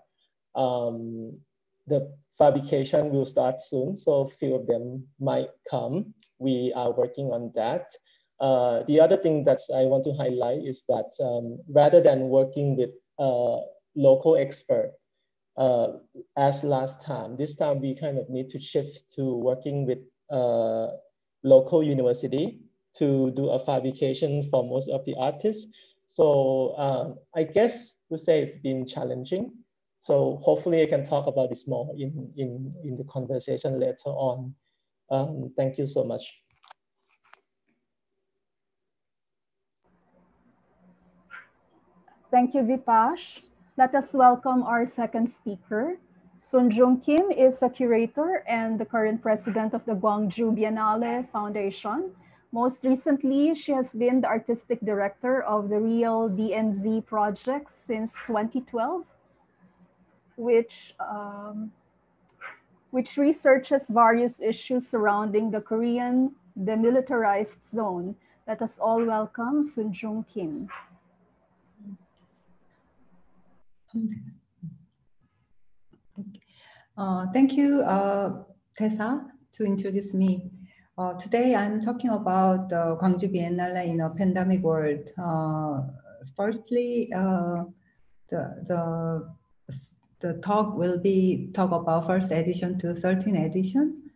The fabrication will start soon, so a few of them might come. We are working on that. The other thing that I want to highlight is that rather than working with local expert as last time, this time we kind of need to shift to working with local university to do a fabrication for most of the artists. So I guess to say it's been challenging. So hopefully I can talk about this more in the conversation later on. Thank you so much. Thank you, Vipash. Let us welcome our second speaker. Sunjung Kim is a curator and the current president of the Gwangju Biennale Foundation. Most recently, she has been the artistic director of the Real DNZ project since 2012, which researches various issues surrounding the Korean demilitarized zone. Let us all welcome Sunjung Kim. Thank you, Tessa, to introduce me. Today, I'm talking about the Gwangju Biennale in a pandemic world. Firstly, the talk will be talk about first edition to 13th edition.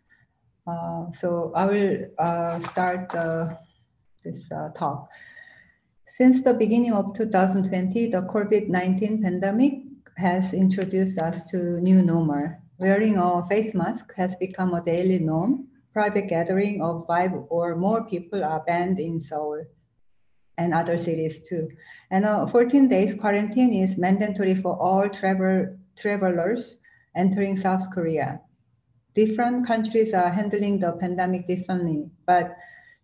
So I will start this talk. Since the beginning of 2020, the COVID-19 pandemic has introduced us to new normal. Wearing a face mask has become a daily norm. Private gathering of 5 or more people are banned in Seoul and other cities too. And 14 days quarantine is mandatory for all travelers entering South Korea. Different countries are handling the pandemic differently, but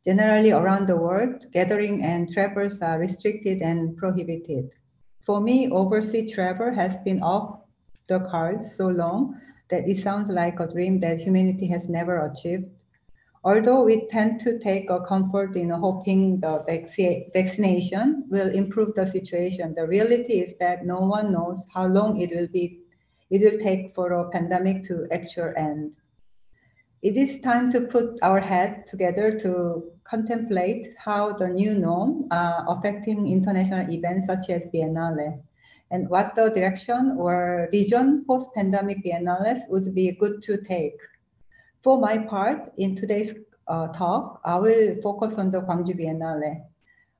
generally around the world, gathering and travels are restricted and prohibited. For me, overseas travel has been off the cards so long that it sounds like a dream that humanity has never achieved. Although we tend to take a comfort in hoping the vaccination will improve the situation, the reality is that no one knows how long it will take for a pandemic to actually end. It is time to put our heads together to contemplate how the new norm are affecting international events such as Biennale, and what the direction or vision post-pandemic Biennales would be good to take. For my part, in today's talk, I will focus on the Gwangju Biennale.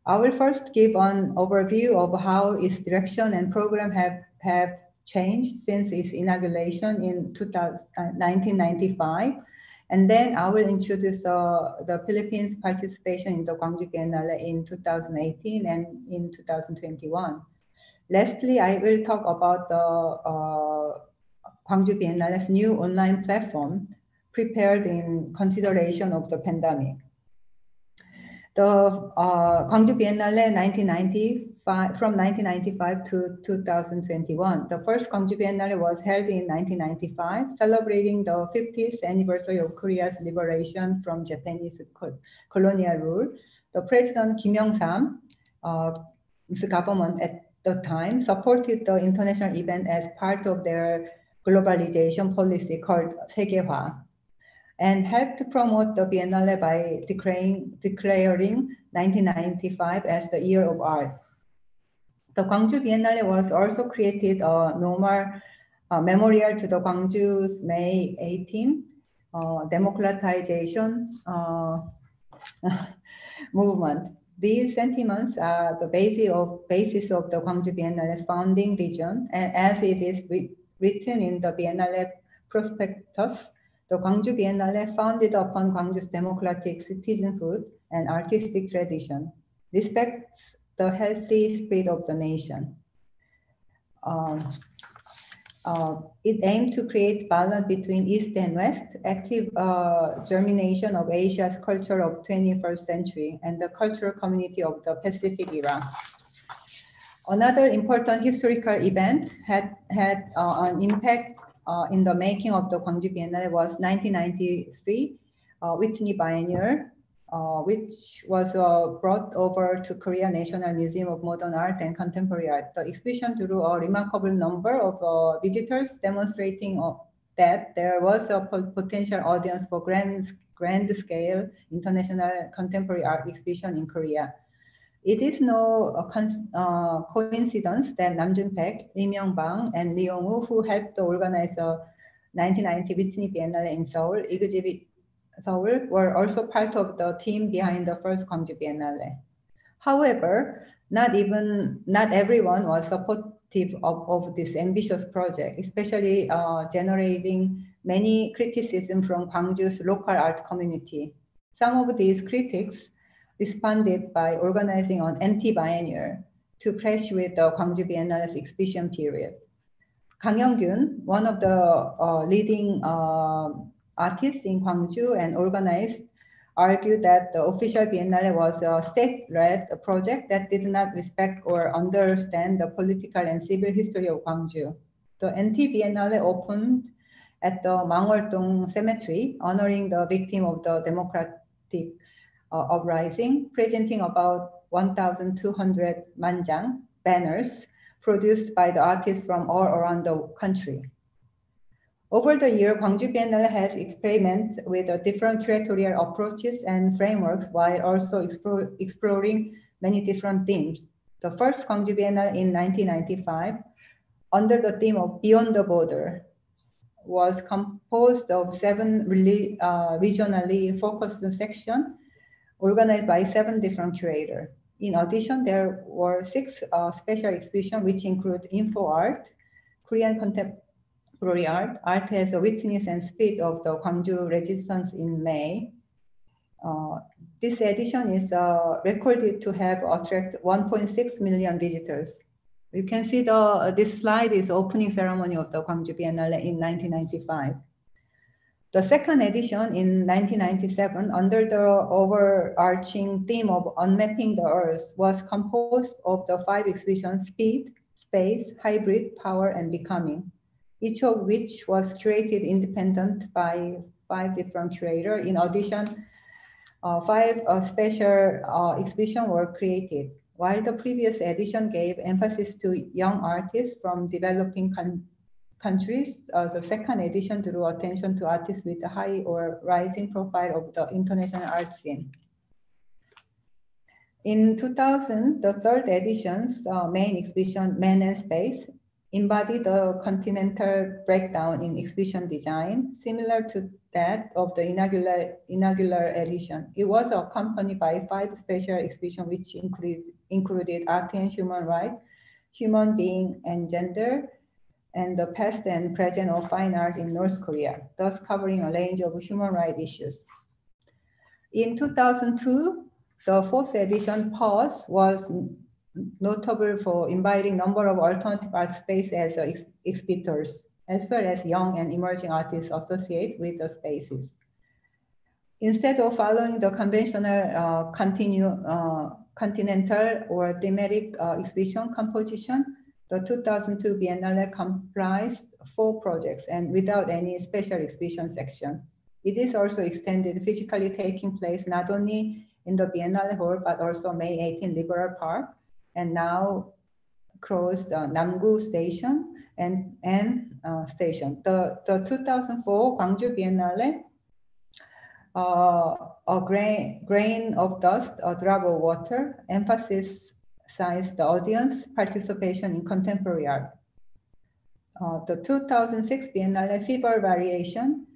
I will first give an overview of how its direction and program have changed since its inauguration in 1995. And then I will introduce the Philippines' participation in the Gwangju Biennale in 2018 and in 2021. Lastly, I will talk about the Gwangju Biennale's new online platform prepared in consideration of the pandemic. The Gwangju Biennale from 1995 to 2021. The first Gwangju Biennale was held in 1995, celebrating the 50th anniversary of Korea's liberation from Japanese colonial rule. The President Kim Young-sam, the government at the time, supported the international event as part of their globalization policy called 세계화, and helped to promote the Biennale by declaring 1995 as the Year of Art. The Gwangju Biennale was also created a memorial to the Gwangju's May 18 democratization movement. These sentiments are the basis of the Gwangju Biennale's founding vision, and as it is written in the Biennale prospectus, the Gwangju Biennale, founded upon Gwangju's democratic citizenhood and artistic tradition, respects the healthy spirit of the nation. It aimed to create balance between East and West, active germination of Asia's culture of 21st century and the cultural community of the Pacific era. Another important historical event had an impact in the making of the Gwangju Biennale was 1993 Whitney Biennial, which was brought over to Korea National Museum of Modern Art and Contemporary Art. The exhibition drew a remarkable number of visitors, demonstrating that there was a potential audience for grand-scale international contemporary art exhibition in Korea. It is no coincidence that Nam Jun-paik, Lee Myung-bang, and Lee Yong-woo, who helped organize the 1990 Whitney Biennale in Seoul, exhibit Seoul, were also part of the team behind the first Gwangju Biennale. However, not everyone was supportive of this ambitious project, especially generating many criticism from Gwangju's local art community. Some of these critics responded by organizing an anti-biennial to clash with the Gwangju Biennale's exhibition period. Kang Young-gyun, one of the leading artists in Gwangju and organized, argued that the official Biennale was a state-led project that did not respect or understand the political and civil history of Gwangju. The anti-Biennale opened at the Mangwol-dong Cemetery, honoring the victim of the democratic uprising, presenting about 1,200 manjang banners produced by the artists from all around the country. Over the year, Gwangju Biennale has experimented with different curatorial approaches and frameworks while also exploring many different themes. The first Gwangju Biennale in 1995, under the theme of Beyond the Border, was composed of 7 regionally focused sections organized by 7 different curators. In addition, there were 6 special exhibitions, which include info art, Korean contemporary art, art as a witness and spirit of the Gwangju resistance in May. This edition is recorded to have attracted 1.6 million visitors. You can see this slide is opening ceremony of the Gwangju Biennale in 1995. The second edition in 1997, under the overarching theme of unmapping the Earth, was composed of the 5 exhibitions: Speed, Space, Hybrid, Power, and Becoming, each of which was curated independent by 5 different curators. In addition, 5 special exhibitions were created. While the previous edition gave emphasis to young artists from developing countries, the second edition drew attention to artists with a high or rising profile of the international art scene. In 2000, the third edition's main exhibition, Man and Space, embodied the continental breakdown in exhibition design, similar to that of the inaugural edition. It was accompanied by 5 special exhibitions, which included art and human rights, human being and gender, and the past and present of fine art in North Korea, thus covering a range of human rights issues. In 2002, the 4th edition, Pause, was notable for inviting a number of alternative art spaces as exhibitors, as well as young and emerging artists associated with the spaces. Instead of following the conventional continental or thematic exhibition composition, the 2002 Biennale comprised 4 projects and without any special exhibition section. It is also extended, physically taking place not only in the Biennale Hall, but also May 18 Liberal Park, and now crossed Namgu Station and Station. The 2004 Gwangju Biennale, a grain of dust, a drop of water, emphasized the audience participation in contemporary art. The 2006 Biennale Fever Variation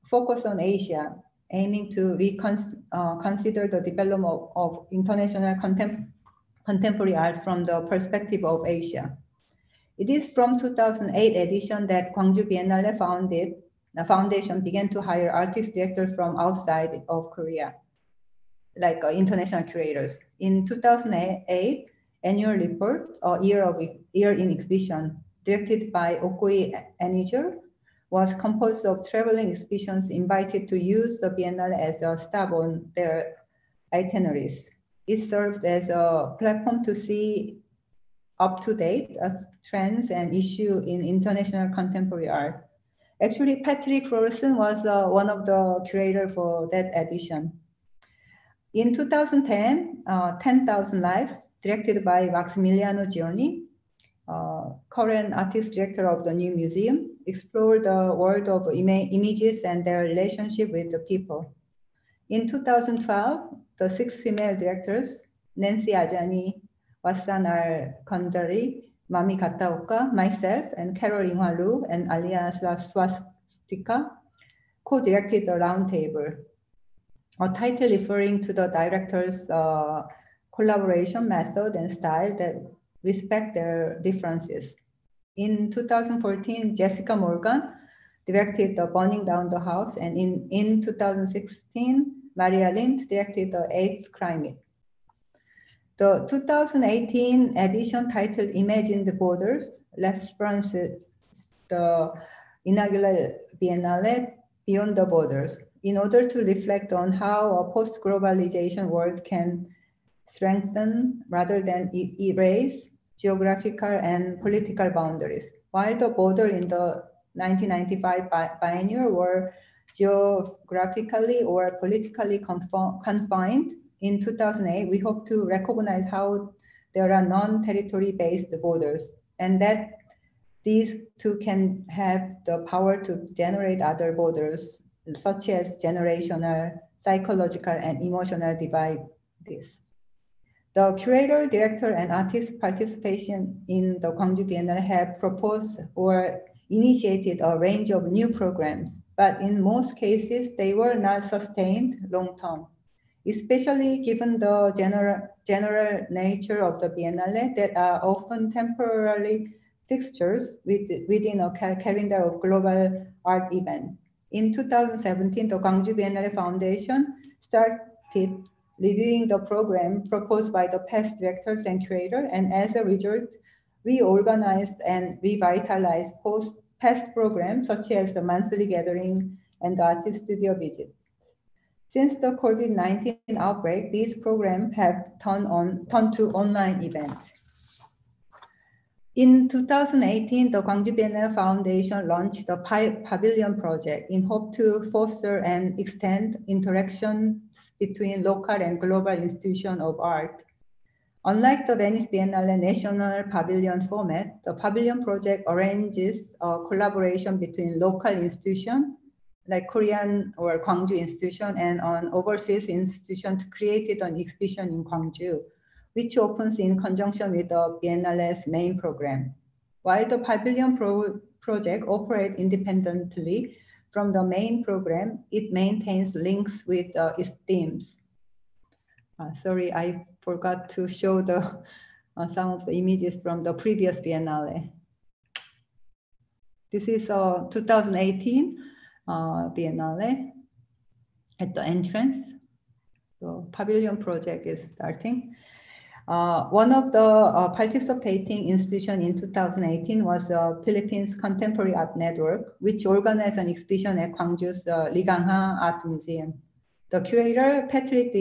focused on Asia, aiming to consider the development of international contemporary art from the perspective of Asia. It is from 2008 edition that Gwangju Biennale the foundation began to hire artist directors from outside of Korea, like international curators. In 2008, annual report, Year in Exhibition, directed by Okoi Aniger, was composed of traveling exhibitions invited to use the Biennale as a stop on their itineraries. It served as a platform to see up-to-date trends and issues in international contemporary art. Actually, Patrick Florison was one of the curators for that edition. In 2010, 10,000 Lives, directed by Maximiliano Gioni, current artist director of the new museum, explored the world of images and their relationship with the people. In 2012, the 6 female directors, Nancy Ajani, Wasan Al-Kandari, Mami Kataoka, myself, and Carol Inghwa and Alia Swastika, co-directed the roundtable, a title referring to the directors' collaboration method and style that respect their differences. In 2014, Jessica Morgan directed the Burning Down the House, and in 2016, Maria Lind directed the 8th Climate. The 2018 edition titled Imagine the Borders references the inaugural Biennale Beyond the Borders in order to reflect on how a post-globalization world can strengthen rather than erase geographical and political boundaries. While the border in the 1995 biennial were geographically or politically confined, in 2008, we hope to recognize how there are non-territory-based borders and that these two can have the power to generate other borders, such as generational, psychological, and emotional divides. The curator, director, and artist participation in the Gwangju Biennale have proposed or initiated a range of new programs, but in most cases, they were not sustained long-term, especially given the general nature of the Biennale that are often temporarily fixtures within a calendar of global art events. In 2017, the Gwangju Biennale Foundation started reviewing the program proposed by the past directors and curators, and as a result, reorganized and revitalized past programs such as the monthly gathering and the artist studio visit. Since the COVID-19 outbreak, these programs have turned to online events. In 2018, the Gwangju Biennale Foundation launched the Pavilion Project in hope to foster and extend interactions between local and global institutions of art. Unlike the Venice Biennale National Pavilion format, the Pavilion Project arranges a collaboration between local institutions like Korean or Gwangju institution and an overseas institution to create an exhibition in Gwangju, which opens in conjunction with the Biennale's main program. While the Pavilion project operates independently from the main program, it maintains links with its themes. Sorry, I forgot to show the some of the images from the previous Biennale. This is 2018 Biennale at the entrance. The Pavilion project is starting. One of the participating institutions in 2018 was the Philippines Contemporary Art Network, which organized an exhibition at Gwangju's Ligangha Art Museum. The curator, Patrick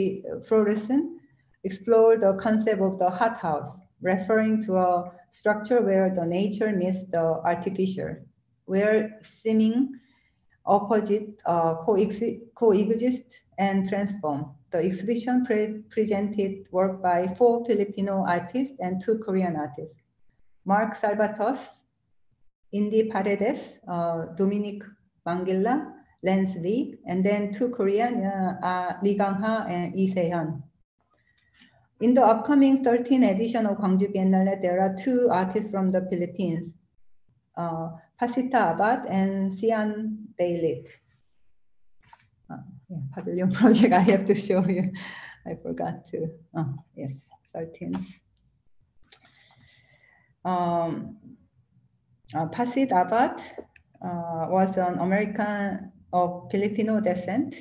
Florison, explored the concept of the hot house, referring to a structure where the nature meets the artificial, where seeming opposite coexist and transform. The exhibition presented work by 4 Filipino artists and 2 Korean artists, Mark Salvatos, Indy Paredes, Dominic Mangilla, Lance Lee, and then 2 Korean, Lee Gang-ha and Lee Se-hyun. In the upcoming 13th edition of Gwangju Biennale, there are 2 artists from the Philippines, Pasita Abad and Sian Daylit. Yeah, Pavilion project, I have to show you. I forgot to, yes, 13th. Pasid Abad was an American of Filipino descent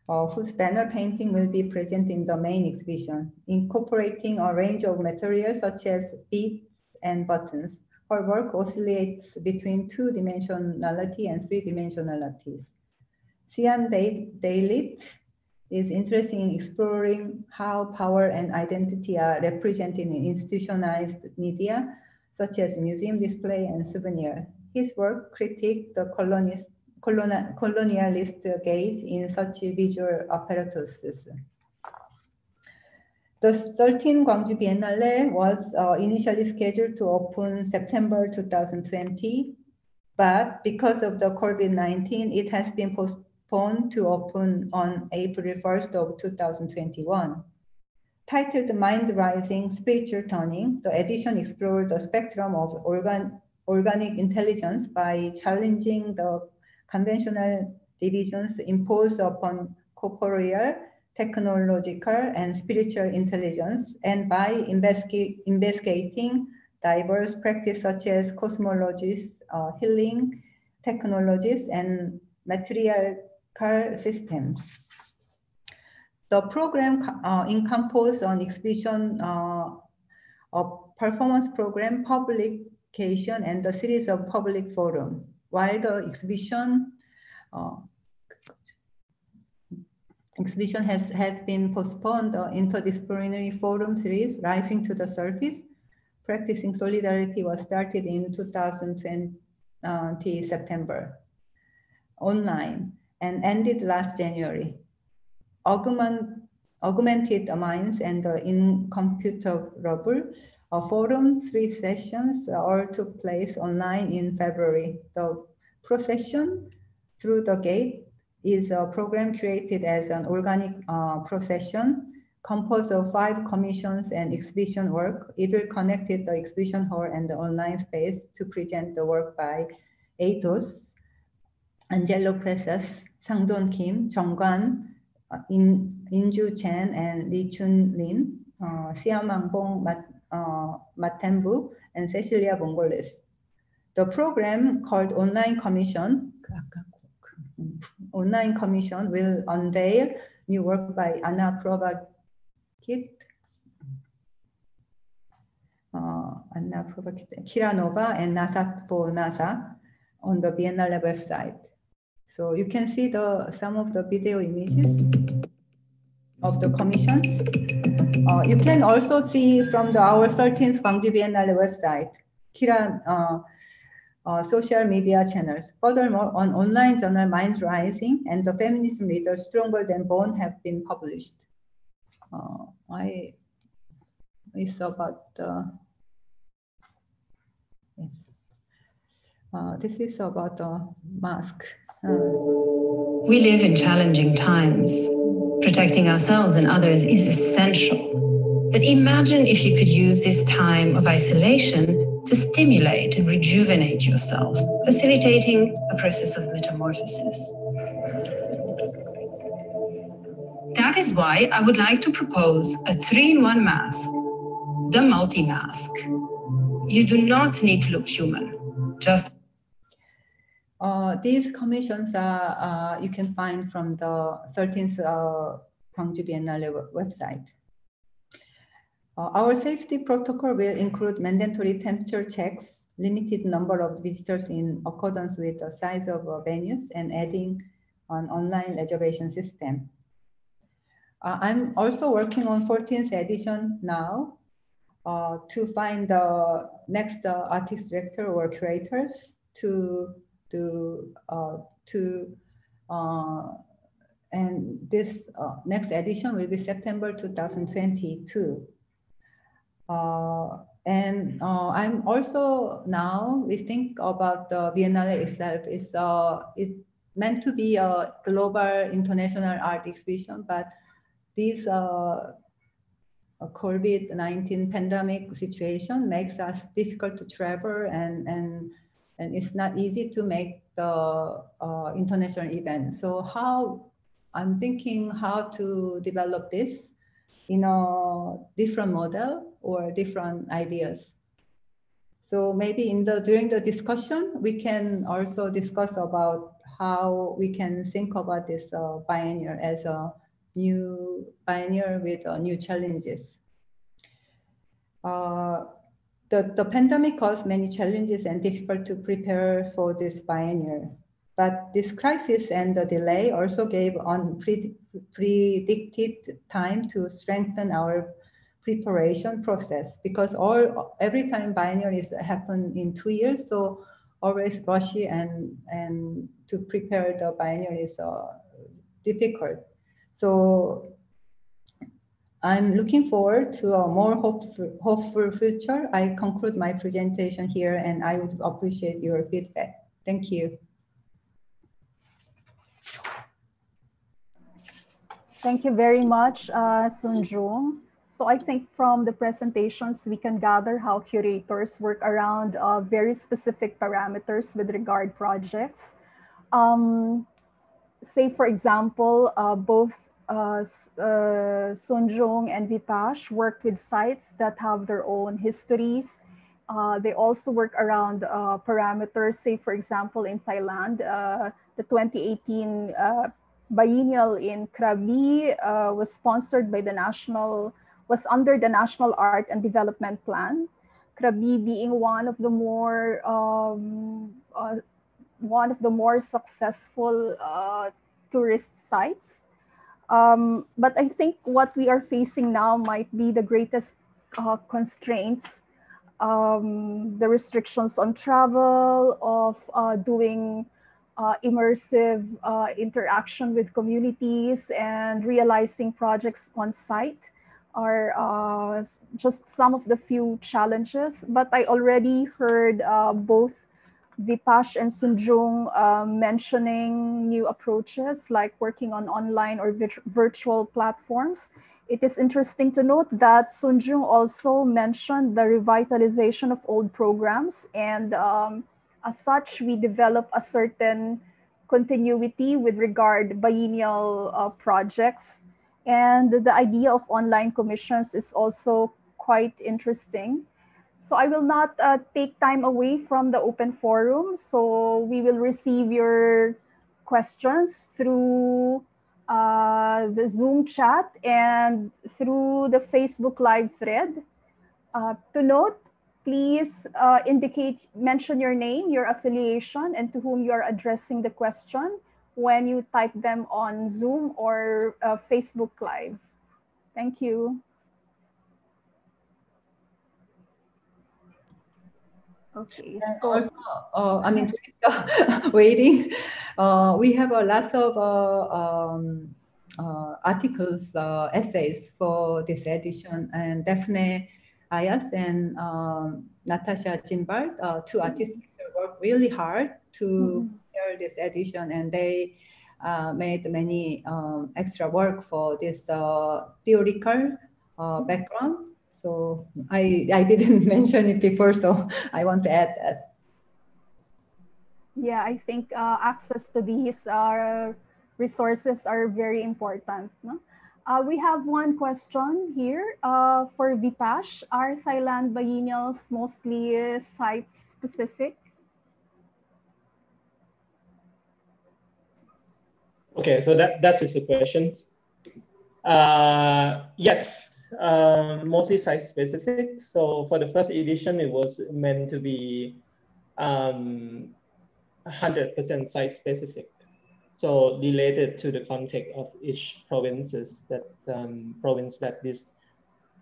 whose banner painting will be present in the main exhibition, incorporating a range of materials such as beads and buttons. Her work oscillates between two-dimensionality and three-dimensionalities. Sian Dalit is interested in exploring how power and identity are represented in institutionalized media, such as museum display and souvenir. His work critiqued the colonialist gaze in such visual apparatuses. The 13th Gwangju Biennale was initially scheduled to open September 2020, but because of the COVID-19, it has been postponed to open on April 1st of 2021. Titled Mind Rising, Spiritual Turning, the edition explored the spectrum of organic intelligence by challenging the conventional divisions imposed upon corporeal, technological, and spiritual intelligence, and by investigating diverse practices such as cosmologies, healing technologies, and matriarchal systems. The program encompasses an exhibition, a performance program, publication, and a series of public forums. While the exhibition has been postponed, the interdisciplinary forum series, Rising to the Surface, Practicing Solidarity, was started in 2020 September, online, and ended last January. Augmented minds and the incomputerable forum 3 sessions all took place online in February. The procession through the gate is a program created as an organic procession composed of 5 commissions and exhibition work. It will connect the exhibition hall and the online space to present the work by Atos, Angelo Presas, Sang-Don Kim, Jong-Gwan, Inju Chen, and Lee Chun Lin, Siamangbong Matembu, and Cecilia Bongoles. The program called Online Commission will unveil new work by Anna Provakit, Kiranova, and Nasatpo Nasa on the Biennale website. So you can see some of the video images of the commissions. You can also see from our 13th Gwangju Biennale website, Kiran social media channels. Furthermore, on online journal Minds Rising and the Feminism Leader Stronger Than Bone have been published. It's about yes. This is about the mask. We live in challenging times. Protecting ourselves and others is essential. But imagine if you could use this time of isolation to stimulate and rejuvenate yourself, facilitating a process of metamorphosis. That is why I would like to propose a 3-in-1 mask, the multi-mask. You do not need to look human, just these commissions you can find from the 13th Gwangju Biennale website. Our safety protocol will include mandatory temperature checks, limited number of visitors in accordance with the size of venues, and adding an online reservation system. I'm also working on 14th edition now to find the next artist director or curators and this next edition will be September 2022. And I'm also now, we think about the Biennale itself. It's meant to be a global international art exhibition, but this COVID-19 pandemic situation makes us difficult to travel, and it's not easy to make the international event. So I'm thinking how to develop this in a different model or different ideas. So maybe during the discussion, we can also discuss about how we can think about this biennial as a new biennial with new challenges. The pandemic caused many challenges and difficult to prepare for this biennial. But this crisis and the delay also gave unpredicted time to strengthen our preparation process, because every time biennial is happen in 2 years, so always rushy and to prepare the biennial is difficult. So I'm looking forward to a more hopeful future. I conclude my presentation here, and I would appreciate your feedback. Thank you. Thank you very much, Sunjung. So I think from the presentations, we can gather how curators work around very specific parameters with regard projects. Say, for example, both Sunjung and Vipash worked with sites that have their own histories. They also work around parameters. Say, for example, in Thailand, the 2018 biennial in Krabi was sponsored by was under the National Art and Development Plan. Krabi being one of the more successful tourist sites. But I think what we are facing now might be the greatest constraints, the restrictions on travel, of doing immersive interaction with communities and realizing projects on site are just some of the few challenges. But I already heard both Vipash and Sunjung mentioning new approaches like working on online or virtual platforms. It is interesting to note that Sunjung also mentioned the revitalization of old programs, and as such, we develop a certain continuity with regard biennial projects. And the idea of online commissions is also quite interesting. So I will not take time away from the open forum. So we will receive your questions through the Zoom chat and through the Facebook Live thread. To note, please mention your name, your affiliation, and to whom you are addressing the question when you type them on Zoom or Facebook Live. Thank you. Okay, so also, I mean, waiting. We have a lots of articles, essays for this edition, and Daphne Ayas and Natasha Jinbard, two artists, worked really hard to prepare this edition, and they made many extra work for this theoretical background. So I didn't mention it before, so I want to add that. Yeah, I think access to these resources are very important. No? We have one question here for Vipash. Are Thailand biennials mostly site-specific? Okay, so that is the question. Yes. Mostly site-specific. So for the first edition, it was meant to be 100% site-specific. So related to the context of each provinces province that this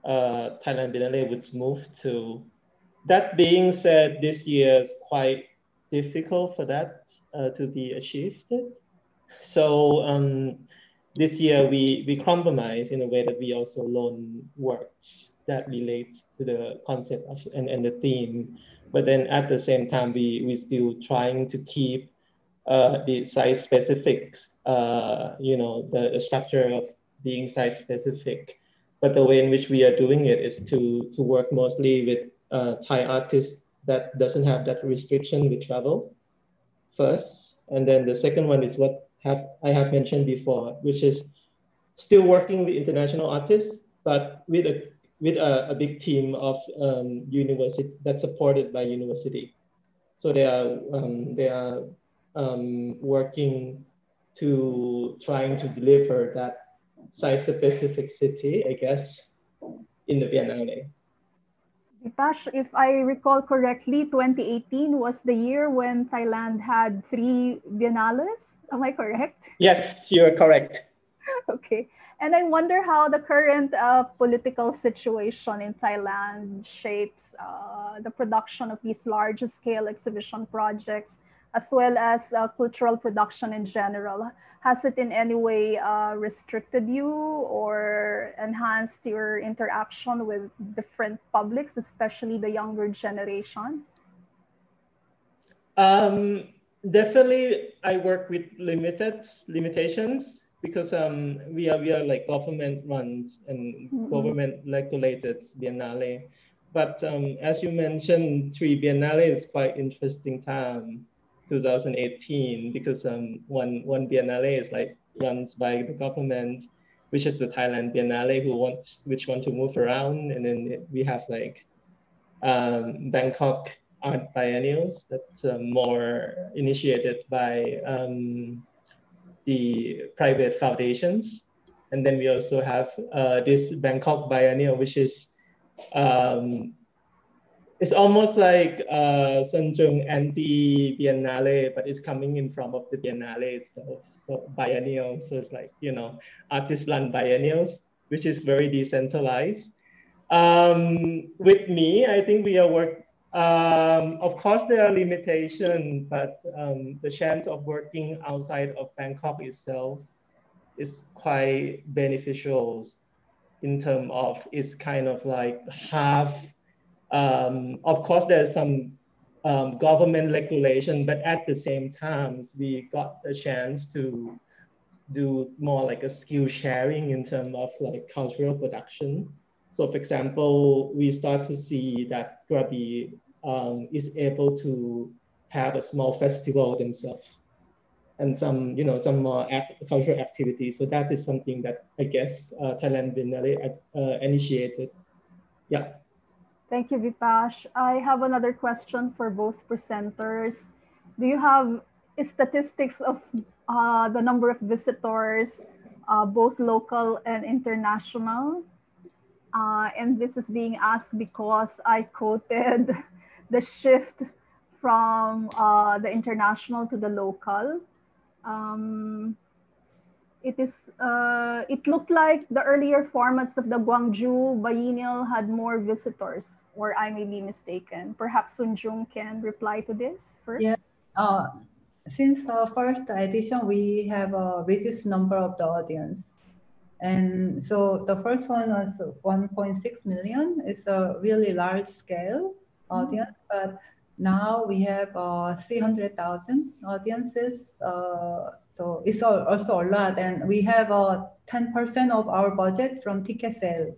Thailand Biennale would move to. That being said, this year is quite difficult for that to be achieved. So this year we compromise in a way that we also loan works that relate to the concept of, and the theme, but then at the same time we still trying to keep the site specific, the structure of being site specific, but the way in which we are doing it is to work mostly with Thai artists that doesn't have that restriction with travel first, and then the second one is what I have mentioned before, which is still working with international artists, but with with a big team of university that's supported by university. So they are working to trying to deliver that site-specific city, I guess, in the Biennale. Vipash, if I recall correctly, 2018 was the year when Thailand had 3 biennales. Am I correct? Yes, you're correct. Okay. And I wonder how the current political situation in Thailand shapes the production of these large scale exhibition projects, as well as cultural production in general. Has it in any way restricted you or enhanced your interaction with different publics, especially the younger generation? Definitely, I work with limitations because we are like government runs and government regulated biennale. But as you mentioned, 3 biennale is quite interesting time, 2018, because one biennale is like runs by the government, which is the Thailand Biennale, which want to move around, and then we have like Bangkok Art Biennials that's more initiated by the private foundations. And then we also have this Bangkok Biennial, which is it's almost like Sanjung anti-Biennale, but it's coming in front of the Biennale itself. So biennial, so it's like, you know, artist-run biennials, which is very decentralized. With me, I think we are of course, there are limitations, but the chance of working outside of Bangkok itself is quite beneficial in terms of it's kind of like half. Of course, there's some government regulation, but at the same time, we got the chance to do more like a skill sharing in terms of like cultural production. So for example, we start to see that Krabi is able to have a small festival themselves and some, you know, some more cultural activities. So that is something that I guess Thailand Biennale initiated. Yeah. Thank you, Vipash. I have another question for both presenters. Do you have statistics of the number of visitors, both local and international? And this is being asked because I quoted the shift from the international to the local. It looked like the earlier formats of the Gwangju Biennial had more visitors, or I may be mistaken. Perhaps Sun Jung can reply to this first. Yeah. Since the first edition, we have a reduced number of the audience. And so the first one was 1.6 million. It's a really large scale audience, but now we have 300,000 audiences. So it's also a lot. And we have 10% of our budget from ticket sales.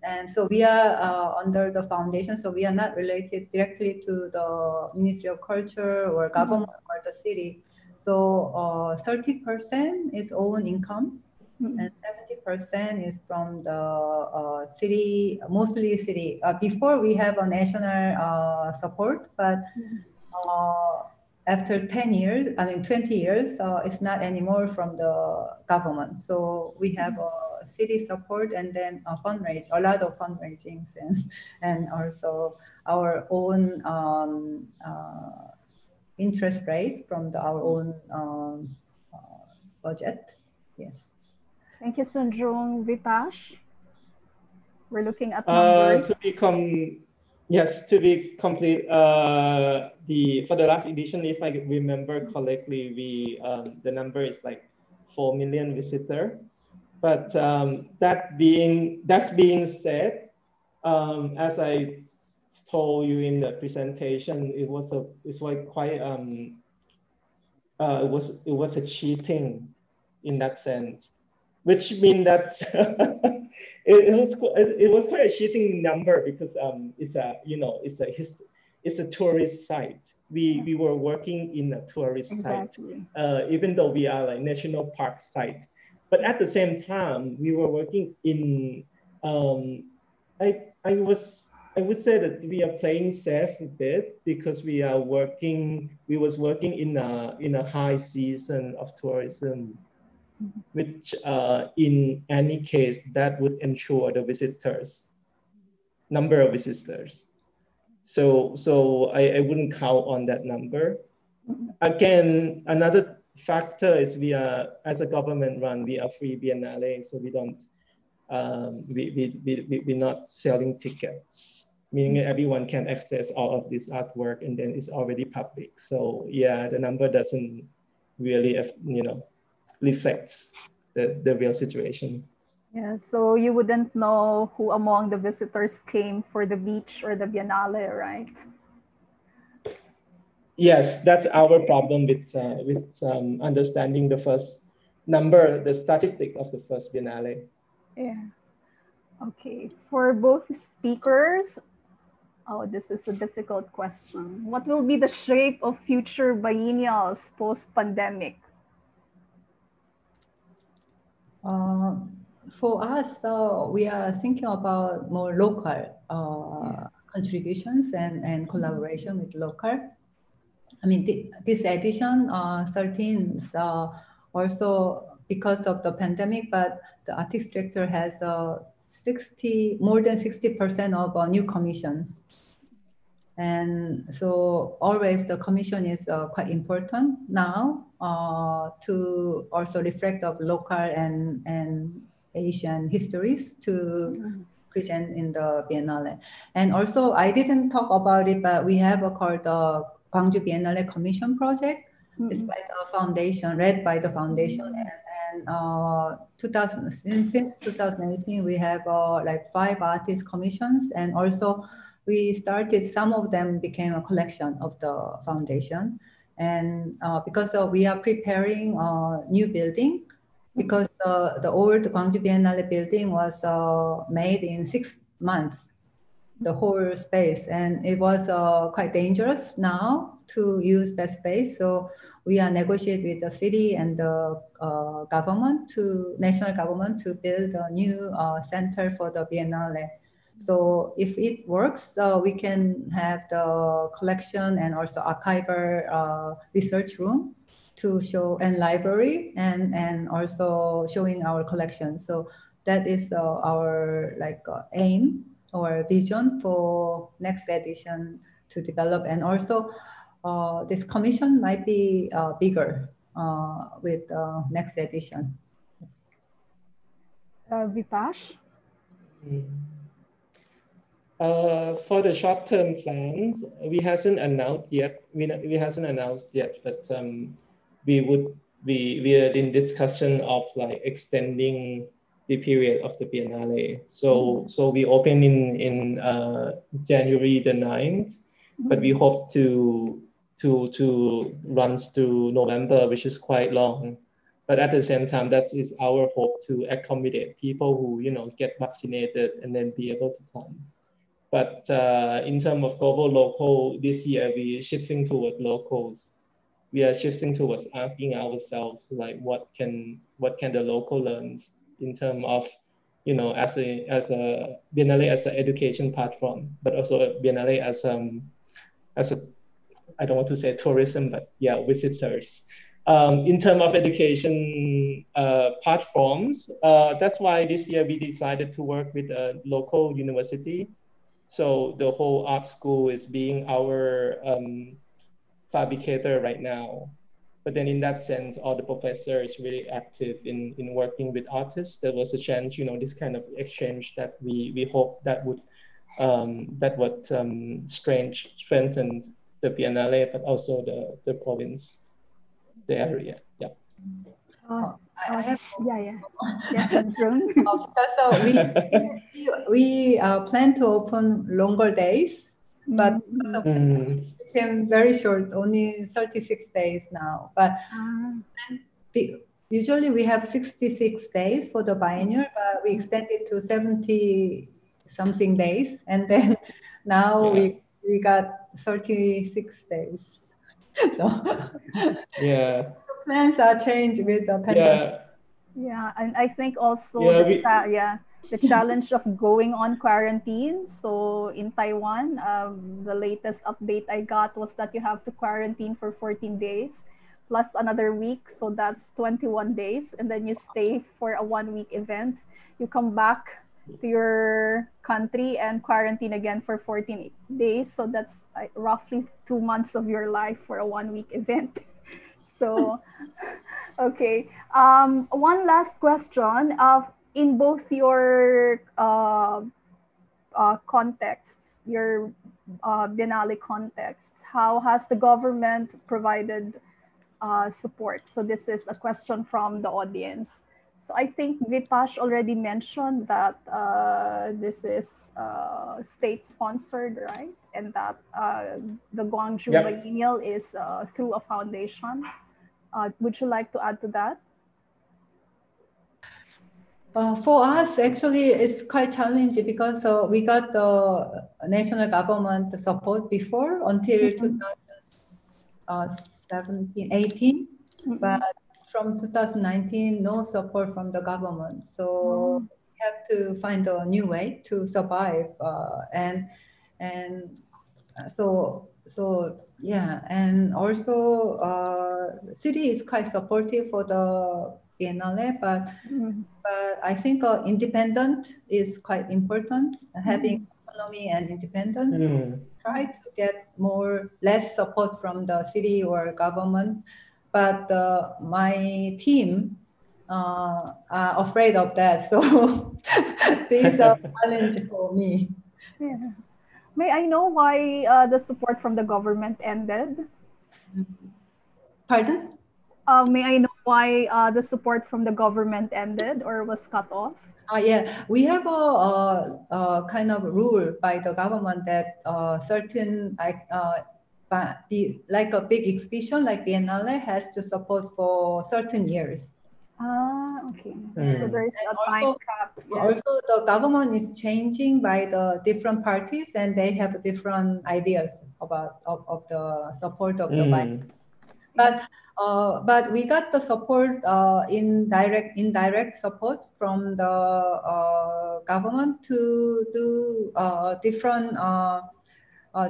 And so we are under the foundation, so we are not related directly to the Ministry of Culture or government or the city. So 30% is own income, and 70% is from the city, mostly city. Before we have a national support, but after 10 years, 20 years, it's not anymore from the government. So we have a city support and then a lot of fundraisings and also our own interest rate from our own budget. Yes. Thank you, Sun Jung. Vipash? We're looking at numbers. To be complete, for the last edition, if I remember correctly, the number is like 4 million visitor. But that being said, as I told you in the presentation, it was a cheating in that sense, which means that it was quite a cheating number because it's a tourist site. We were working in a tourist site, even though we are like national park site. But at the same time, we were working in I would say that we are playing safe a bit because we was working in a high season of tourism, which in any case that would ensure the number of visitors. So I wouldn't count on that number. Again, another factor is as a government run, we are free Biennale, so we don't we're not selling tickets, meaning everyone can access all of this artwork and then it's already public. So yeah, the number doesn't really, reflects the real situation. Yeah, so you wouldn't know who among the visitors came for the beach or the Biennale, right? Yes, that's our problem with understanding the first number, the statistic of the first Biennale. Yeah. Okay, for both speakers, oh, this is a difficult question. What will be the shape of future biennials post-pandemic? For us, we are thinking about more local contributions and collaboration with local. I mean, this edition, 13, also because of the pandemic, but the artist director has more than 60% of new commissions. And so always the commission is quite important now to also reflect of local and Asian histories to present in the Biennale. And also I didn't talk about it, but we have called the Gwangju Biennale Commission Project. It's by the foundation, led by the foundation. And since 2018, we have like 5 artist commissions, and also we started, some of them became a collection of the foundation. And because we are preparing a new building, because the old Gwangju Biennale building was made in 6 months, the whole space, and it was quite dangerous now to use that space. So we are negotiating with the city and the national government to build a new center for the Biennale. So if it works, we can have the collection and also archival research room to show, and library, and also showing our collection. So that is our aim or vision for next edition to develop. And also this commission might be bigger with next edition. Vipash? For the short-term plans, we hasn't announced yet. We hasn't announced yet, but we are in discussion of like extending the period of the Biennale. So we open in January the 9th, but we hope to runs to November, which is quite long. But at the same time, that is our hope to accommodate people who get vaccinated and then be able to come. But in terms of global local, this year we're shifting toward locals. We are shifting towards asking ourselves like what can the local learn in terms of as a Biennale as an education platform, but also a Biennale as a, I don't want to say tourism, but yeah, visitors. In terms of education platforms, that's why this year we decided to work with a local university. So the whole art school is being our fabricator right now. But then in that sense, all the professors really active in working with artists. There was a chance, this kind of exchange that we hope that would strengthen the Biennale, but also the province, the area. Yeah. I have Yes, June. Because we plan to open longer days, but because of it became very short, only 36 days now. But usually we have 66 days for the biennial, but we extended to 70 something days, and then now we got 36 days. So yeah, the plans are changed with the pandemic. Yeah, and I think also the challenge of going on quarantine. So in Taiwan, the latest update I got was that you have to quarantine for 14 days plus another week. So that's 21 days. And then you stay for a 1 week event. You come back to your country and quarantine again for 14 days. So that's roughly 2 months of your life for a 1 week event. So, okay. One last question. In both your contexts, your Biennale contexts, how has the government provided support? So this is a question from the audience. So I think Vipash already mentioned that this is state-sponsored, right? And that the Gwangju Biennial is through a foundation. Would you like to add to that? For us, actually, it's quite challenging because we got the national government support before until 2017, 18, but from 2019, no support from the government. So we have to find a new way to survive, so yeah, and also city is quite supportive for the Biennale, but I think independent is quite important. Having autonomy and independence. Try to get less support from the city or government, but my team are afraid of that. So this is a challenge for me. Yeah. May I know why the support from the government ended? Pardon? May I know why the support from the government ended or was cut off? Yeah, we have a kind of rule by the government that certain like a big exhibition like Biennale has to support for certain years. Okay. So there is a time cap. Yes. Also, the government is changing by the different parties, and they have different ideas about of the support of the bike. But we got the support indirect support from the government to do different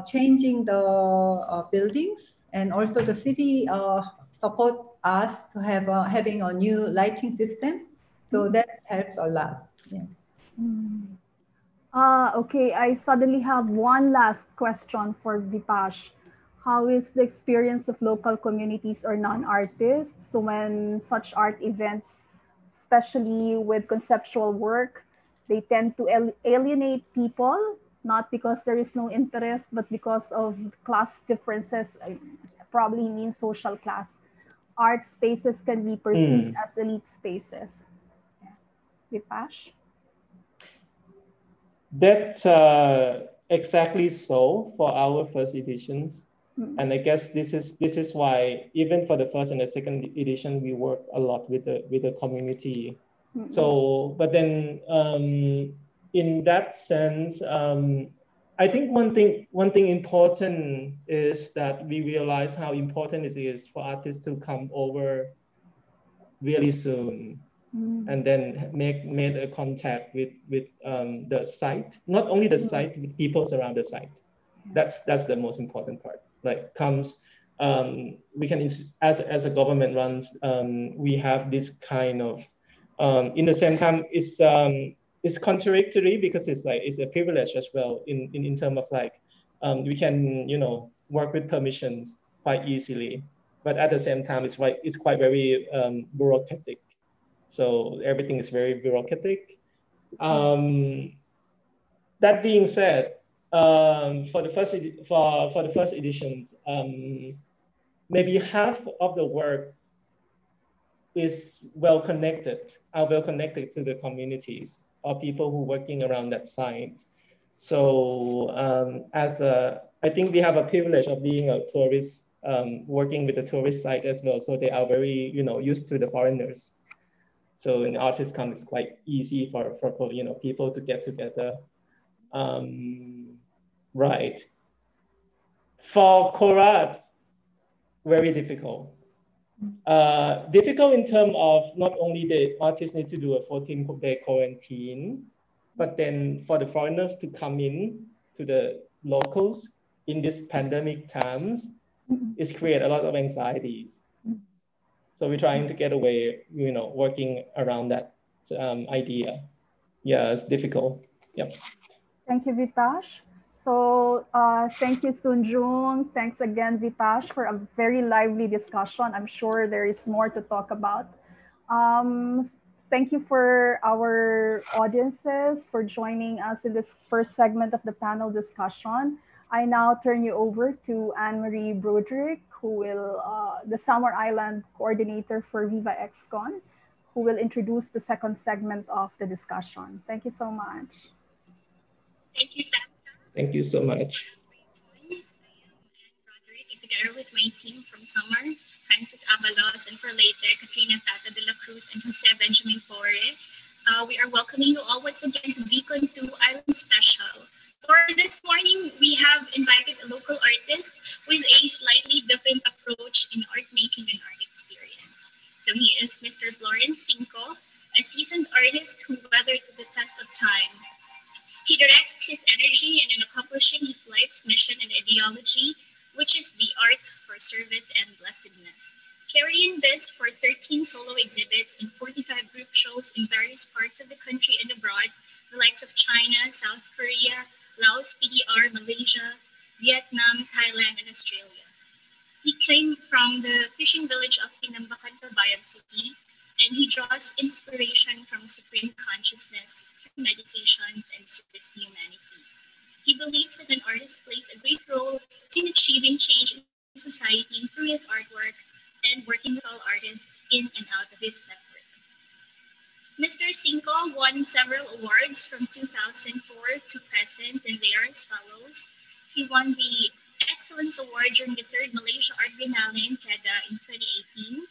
changing the buildings, and also the city support us having a new lighting system, so that helps a lot. Yes. Okay, I suddenly have one last question for Vipash. How is the experience of local communities or non-artists? So when such art events, especially with conceptual work, they tend to alienate people, not because there is no interest, but because of class differences, probably means social class. Art spaces can be perceived as elite spaces. Vipash? That's exactly so for our first editions. And I guess this is why even for the first and the second edition, we work a lot with the community. So, but then in that sense, I think one thing important is that we realize how important it is for artists to come over really soon. And then made a contact with the site, not only the site, with people around the site. That's the most important part. Like we can, as a government runs, we have this kind of, in the same time, it's contradictory because it's a privilege as well in terms of like, we can, work with permissions quite easily, but at the same time, it's quite very bureaucratic. So everything is very bureaucratic. That being said, for the first editions, maybe half of the work is well connected to the communities or people who are working around that site. So I think we have a privilege of being a tourist, working with the tourist site as well. So they are very, used to the foreigners. So when artists come, it's quite easy for people to get together. Right. For Korat, very difficult. Difficult in terms of not only the artists need to do a 14-day quarantine, But then for the foreigners to come in to the locals in this pandemic times, it's create a lot of anxieties. So we're trying to get away, working around that idea. Yeah, it's difficult. Yep. Thank you, Vitash. So thank you, Sunjung. Thanks again, Vitash, for a very lively discussion. I'm sure there is more to talk about. Thank you for our audiences for joining us in this first segment of the panel discussion. I now turn you over to Anne-Marie Broderick, who will, the Samar Island coordinator for Viva XCon, who will introduce the second segment of the discussion. Thank you so much. Thank you, Sam. Thank you so much. Broderick, together with my team from Samar, Francis Abalos, and for Leyte, Katrina Tata de la Cruz, and Jose Benjamin Pore. We are welcoming you all once again to Beacon 2 Island Special. For this morning, we have invited a local artist with a slightly different approach in art making and art experience. So he is Mr. Florence Cinco, a seasoned artist who weathered the test of time. He directs his energy in accomplishing his life's mission and ideology, which is the art for service and blessedness. Carrying this for 13 solo exhibits and 45 group shows in various parts of the country and abroad, the likes of China, South Korea, Laos, PDR, Malaysia, Vietnam, Thailand, and Australia. He came from the fishing village of Pinambacan, Bayan City, and he draws inspiration from supreme consciousness through meditations and service to humanity. He believes that an artist plays a great role in achieving change in society through his artwork and working with all artists in and out of his network. Mr. Cinco won several awards from 2004 to present, and they are as follows. He won the Excellence Award during the 3rd Malaysia Art Biennale in Kedah in 2018.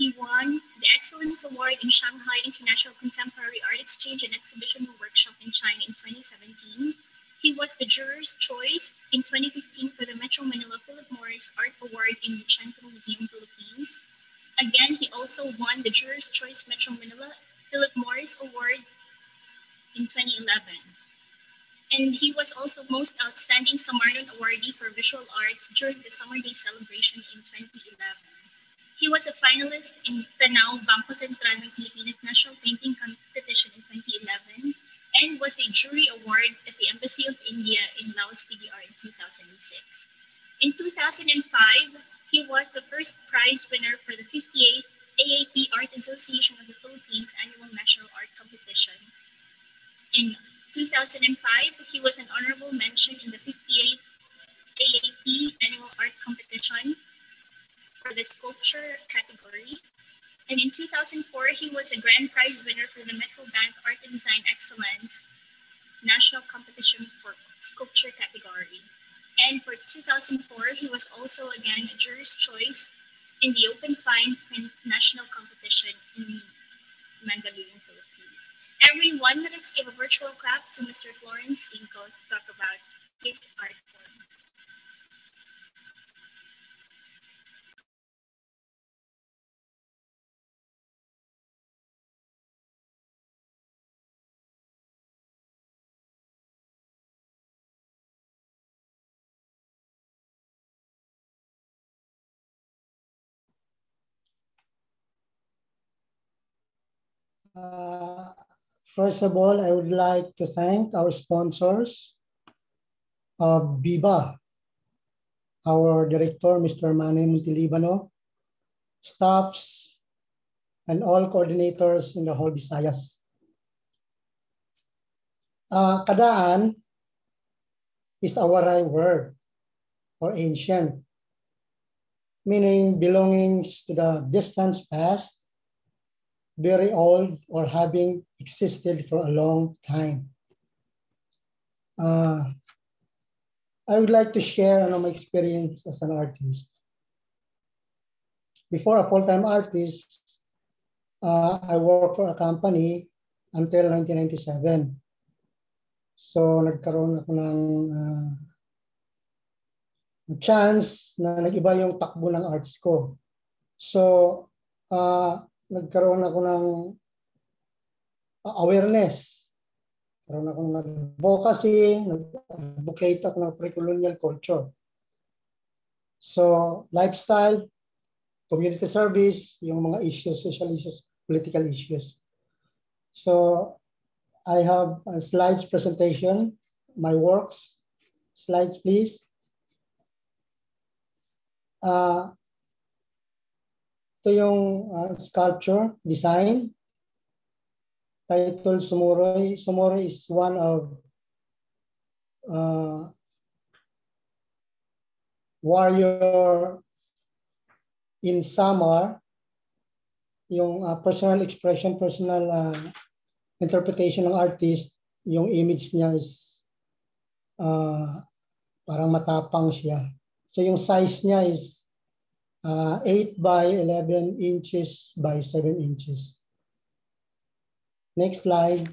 He won the Excellence Award in Shanghai International Contemporary Art Exchange and Exhibition Workshop in China in 2017. He was the Juror's Choice in 2015 for the Metro Manila Philip Morris Art Award in the Chengdu Museum, Philippines. Again, he also won the Juror's Choice Metro Manila Philip Morris Award in 2011. And he was also Most Outstanding Samarnon Awardee for Visual Arts during the Summer Day celebration in 2011. He was a finalist in the now Bangko Sentral ng Pilipinas National Painting Competition in 2011 and was a jury award at the Embassy of India in Laos PDR in 2006. In 2005, he was the first prize winner for the 58th AAP Art Association of the Philippines Annual National Art Competition. In 2005, he was an honorable mention in the 58th AAP Annual Art Competition for the sculpture category. And in 2004, he was a grand prize winner for the Metro Bank Art and Design Excellence National Competition for sculpture category. And for 2004, he was also again a juror's choice in the Open Fine Print National Competition in Mandaluyong, Philippines. Everyone, let's give a virtual clap to Mr. Florence Cinco to talk about his art form. First of all, I would like to thank our sponsors, Viva, our director, Mr. Manny Montilibano, staffs, and all coordinators in the whole Visayas. Kadaan is a Waray word or ancient, meaning belongings to the distant past, very old, or having existed for a long time. I would like to share my experience as an artist. Before a full-time artist, I worked for a company until 1997. So nagkaroon ako ng chance na nag-iba yung takbo ng arts ko. So nagkaroon ako ng awareness Karoon akong nag-advocacy, nag-advocate ako ng pre-colonial culture. So, lifestyle, community service, yung mga issues, social issues, political issues. So, I have a slides presentation, my works. Slides, please. Ito yung sculpture, design. Title, Sumuroy. Sumuroy is one of warrior in Samar. Yung personal expression, personal interpretation ng artist, yung image niya is parang matapang siya. So yung size niya is 8 by 11 inches by 7 inches. Next slide.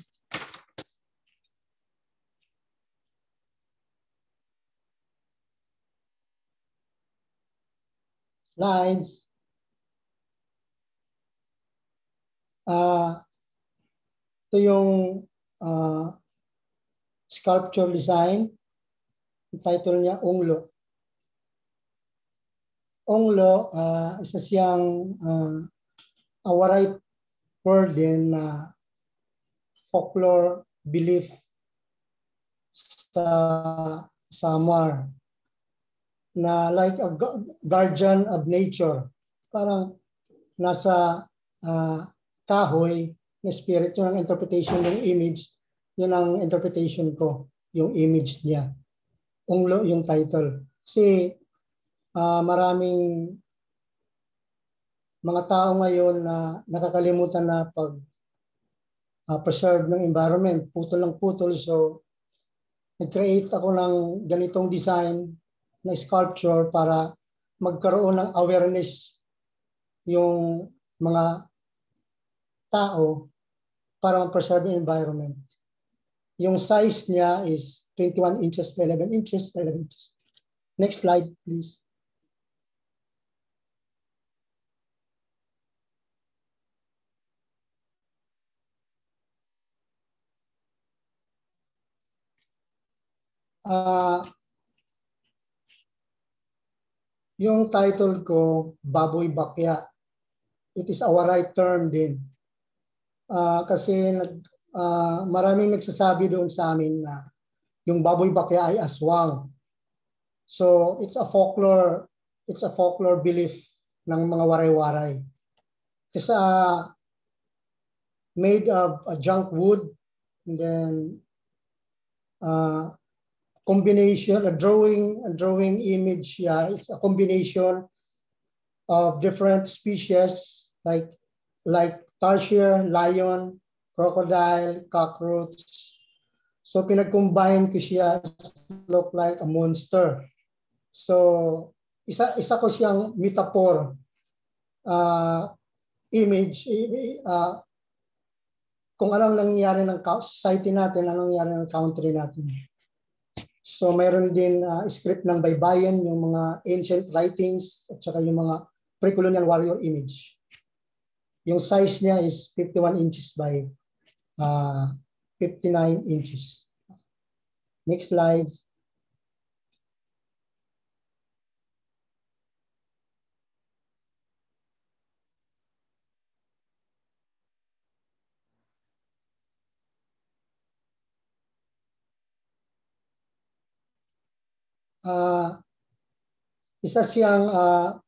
Slides. Ito yung sculpture design. Yung title niya, Onglo. Onglo, isa siyang Awaray word in folklore belief sa Samar na like a guardian of nature. Parang nasa kahoy na spirit, yun ang interpretation ng image, yun ang interpretation ko, yung image niya. Onglo yung title. Kasi maraming mga tao ngayon na nakakalimutan na preserve ng environment, putol ng putol. So, nag-create ako ng ganitong design na sculpture para magkaroon ng awareness yung mga tao para ma-preserve yung environment. Yung size niya is 21 inches by 11 inches by 11 inches. Next slide, please. Yung title ko, Baboy Bakya. It is our right term din. Kasi maraming nagsasabi doon sa amin na yung baboy bakya ay aswang. So it's a folklore belief ng mga waray-waray. It's made of junk wood, and then combination, a drawing image. Yeah, it's a combination of different species like tarsier, lion, crocodile, cockroach. So pinag-combine ko siya, look like a monster. So isa ko siyang metaphor image kung anong nangyayari ng society natin, anong nangyayari ng country natin. So mayroon din script ng baybayin, yung mga ancient writings at saka yung mga pre-colonial warrior image. Yung size niya is 51 inches by 59 inches. Next slide. Isa siyang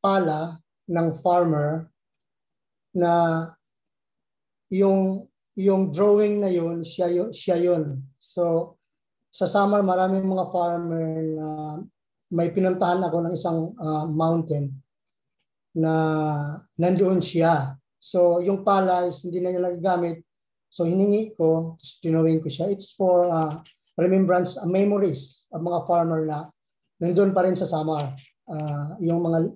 pala ng farmer na yung drawing na yun, siya yun. So sa summer, maraming mga farmer na may pinuntahan ako ng isang mountain na nandoon siya. So yung pala is hindi na niya nagagamit. So hiningi ko, tinawin ko siya. It's for remembrance, memories of mga farmer na nandoon pa rin sa Samar. Yung mga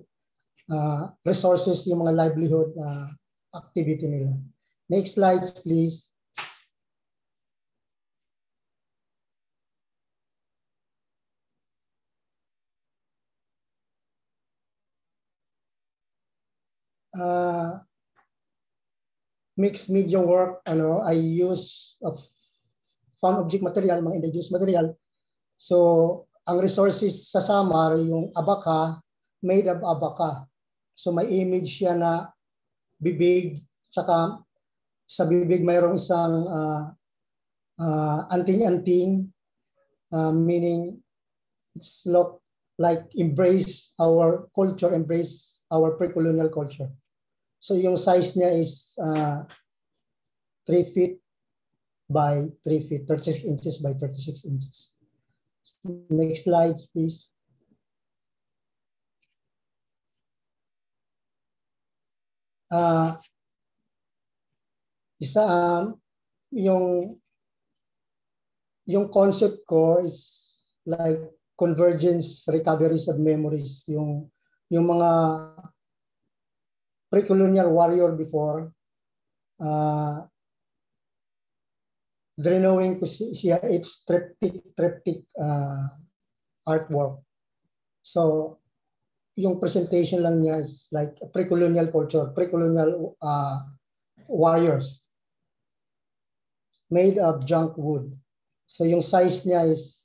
resources, yung mga livelihood activity nila. Next slides, please. Mixed media work, I use found object material, mga indigenous material. So, ang resources sa Samar, yung abaka, made of abaka. So, may image siya na bibig, tsaka sa bibig mayroong isang anting-anting, meaning it's look like embrace our culture, embrace our pre-colonial culture. So, yung size niya is 3 feet by 3 feet, 36 inches by 36 inches. Next slides, please. Yung concept ko is like convergence, recoveries of memories. Yung mga pre-colonial warrior before, drawing ko siya, it's triptych artwork. So, yung presentation lang niya is like pre-colonial culture, pre-colonial warriors made of junk wood. So, yung size niya is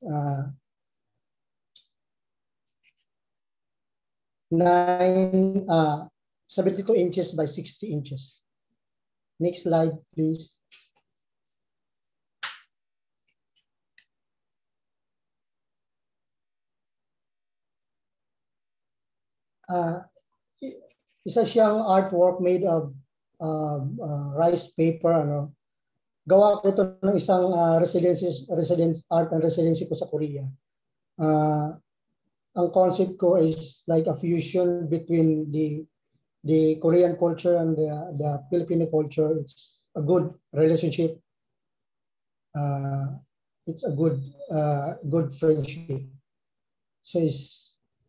72 inches by 60 inches. Next slide, please. Isa siyang artwork made of rice paper. Gawa ko ito ng isang residence art and residency ko sa Korea. Ang concept ko is like a fusion between the Korean culture and the Filipino culture. It's a good relationship. It's a good friendship. So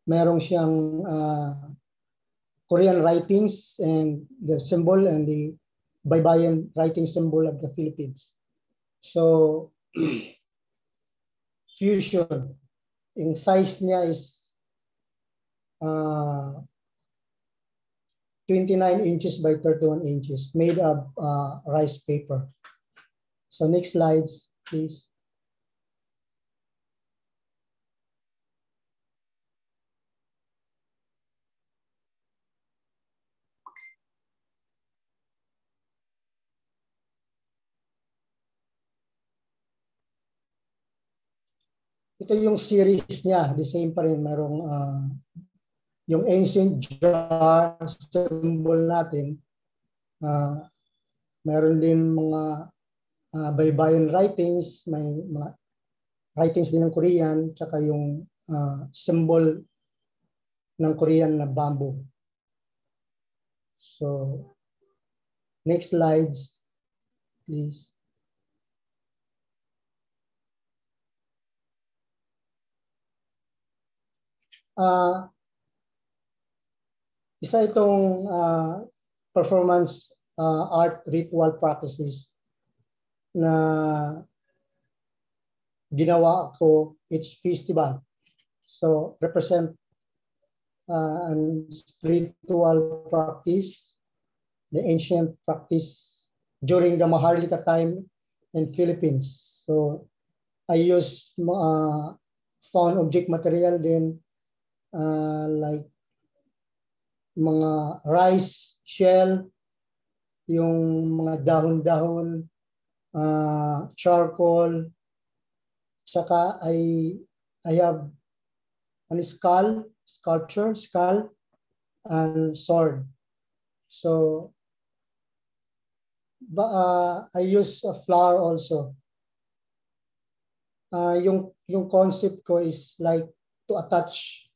merong siyang Korean writings and the symbol and the baybayin writing symbol of the Philippines. So fusion. Yung size niya is 29 inches by 31 inches, made of rice paper. So next slides, please. Ito yung series niya, the same pa rin. Merong yung ancient jar symbol natin. Meron din mga baybayin writings, may mga writings din ng Korean, tsaka yung symbol ng Korean na bamboo. So, next slides, please. Isa itong performance art ritual practices na ginawa ko. It's festival. So represent an spiritual practice, the ancient practice during the Maharlika time in Philippines. So I use found object material din like mga rice shell, yung mga dahon-dahon, charcoal, tsaka I have an sculpture, and sword. So I use a flower also. Yung concept ko is like to attach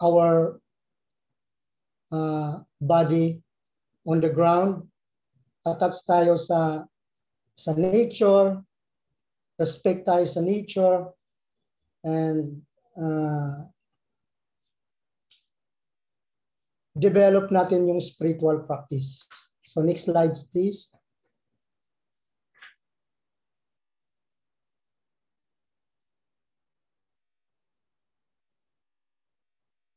our body on the ground, attach tayo sa nature, respect tayo sa nature, and develop natin yung spiritual practice. So next slide, please.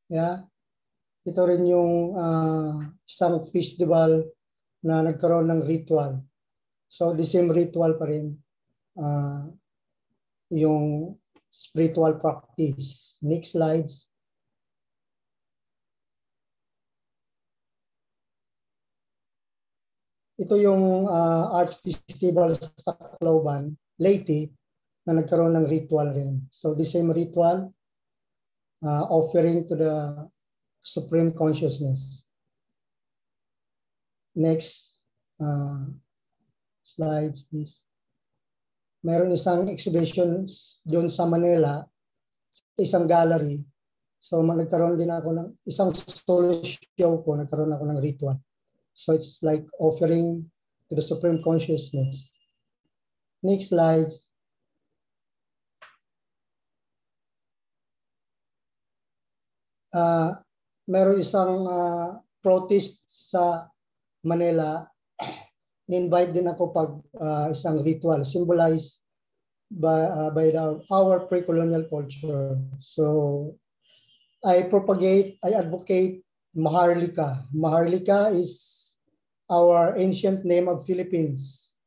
Yeah. Ito rin yung isang festival na nagkaroon ng ritual. So the same ritual pa rin. yung spiritual practice. Next slides. Ito yung Arts Festival sa Tacloban, Leyte, na nagkaroon ng ritual rin. So the same ritual, offering to the Supreme Consciousness. Next slides, please. Meron isang exhibition doon sa Manila, isang gallery. So nagkaroon din ako ng isang solo show ko, nagkaroon ako ng ritual. So it's like offering to the Supreme Consciousness. Next slide. Meron isang protest sa Manila. In-invite din ako pag isang ritual symbolized by our pre-colonial culture. So I advocate Maharlika. Maharlika is our ancient name of Philippines.